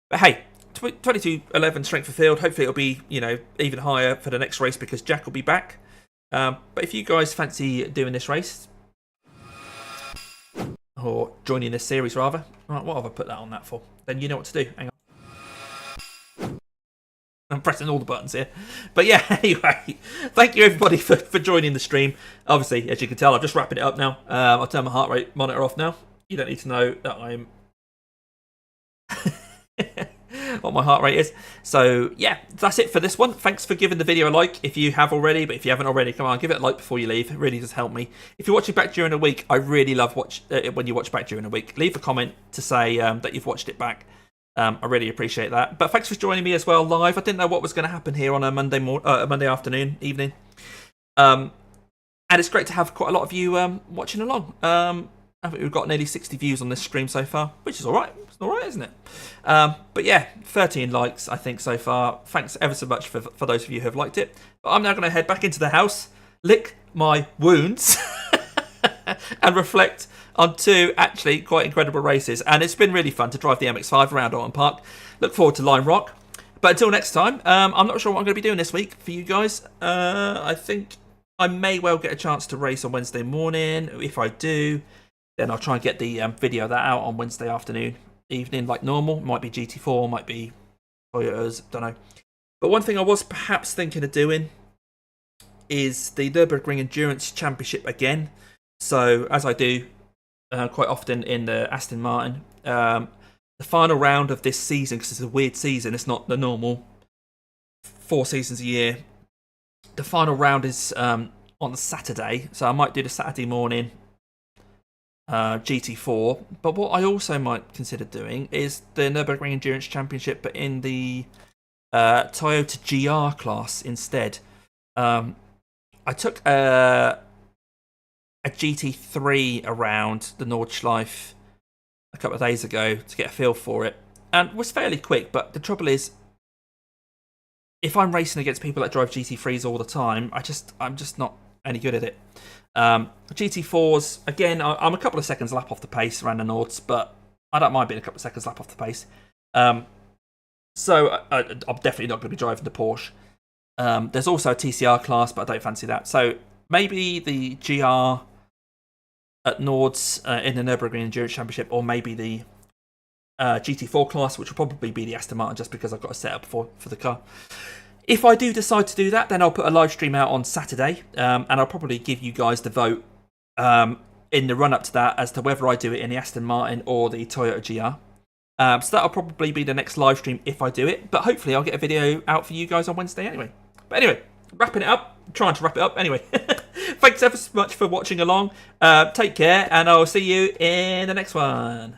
Speaker 1: But hey, 22.11 strength of field. Hopefully it'll be, you know, even higher for the next race because Jack will be back. But if you guys fancy doing this race, or joining this series rather, right, what have I put that on that for? Then you know what to do. Hang on. I'm pressing all the buttons here. But yeah, anyway, thank you everybody for joining the stream. Obviously, as you can tell, I'm just wrapping it up now. I'll turn my heart rate monitor off now. You don't need to know that I'm... what my heart rate is. So yeah, that's it for this one. Thanks for giving the video a like if you have already, but if you haven't already, come on, give it a like before you leave. It really does help me. If you're watching back during a week, I really love when you watch back during a week. Leave a comment to say that you've watched it back. I really appreciate that. But thanks for joining me as well live. I didn't know what was going to happen here on a Monday afternoon, evening. And it's great to have quite a lot of you watching along. I think we've got nearly 60 views on this stream so far, which is all right. It's all right, isn't it? But yeah, 13 likes, I think, so far. Thanks ever so much for those of you who have liked it. But I'm now going to head back into the house, lick my wounds, and reflect on two actually quite incredible races. And it's been really fun to drive the MX-5 around Oulton Park. Look forward to Lime Rock. But until next time, I'm not sure what I'm going to be doing this week for you guys. I think I may well get a chance to race on Wednesday morning. If I do, then I'll try and get the video of that out on Wednesday afternoon, evening, like normal. Might be GT4, might be Toyotas, don't know. But one thing I was perhaps thinking of doing is the Nürburgring Endurance Championship again. So, as I do quite often in the Aston Martin, the final round of this season, because it's a weird season, it's not the normal 4 seasons a year. The final round is on Saturday, so I might do the Saturday morning GT4. But what I also might consider doing is the Nürburgring Endurance Championship, but in the Toyota GR class instead. I took a GT3 around the Nordschleife a couple of days ago to get a feel for it, and was fairly quick. But the trouble is, if I'm racing against people that drive GT3s all the time, I'm just not any good at it. GT4s, again, I'm a couple of seconds lap off the pace around the Nords, but I don't mind being a couple of seconds lap off the pace. So I'm definitely not going to be driving the Porsche. There's also a TCR class, but I don't fancy that. So maybe the GR at Nords in the Nürburgring Endurance Championship, or maybe the GT4 class, which will probably be the Aston Martin, just because I've got a setup for the car. If I do decide to do that, then I'll put a live stream out on Saturday, and I'll probably give you guys the vote in the run-up to that as to whether I do it in the Aston Martin or the Toyota GR. So that'll probably be the next live stream if I do it, but hopefully I'll get a video out for you guys on Wednesday anyway. But anyway, wrapping it up, trying to wrap it up anyway. Thanks ever so much for watching along. Take care, and I'll see you in the next one.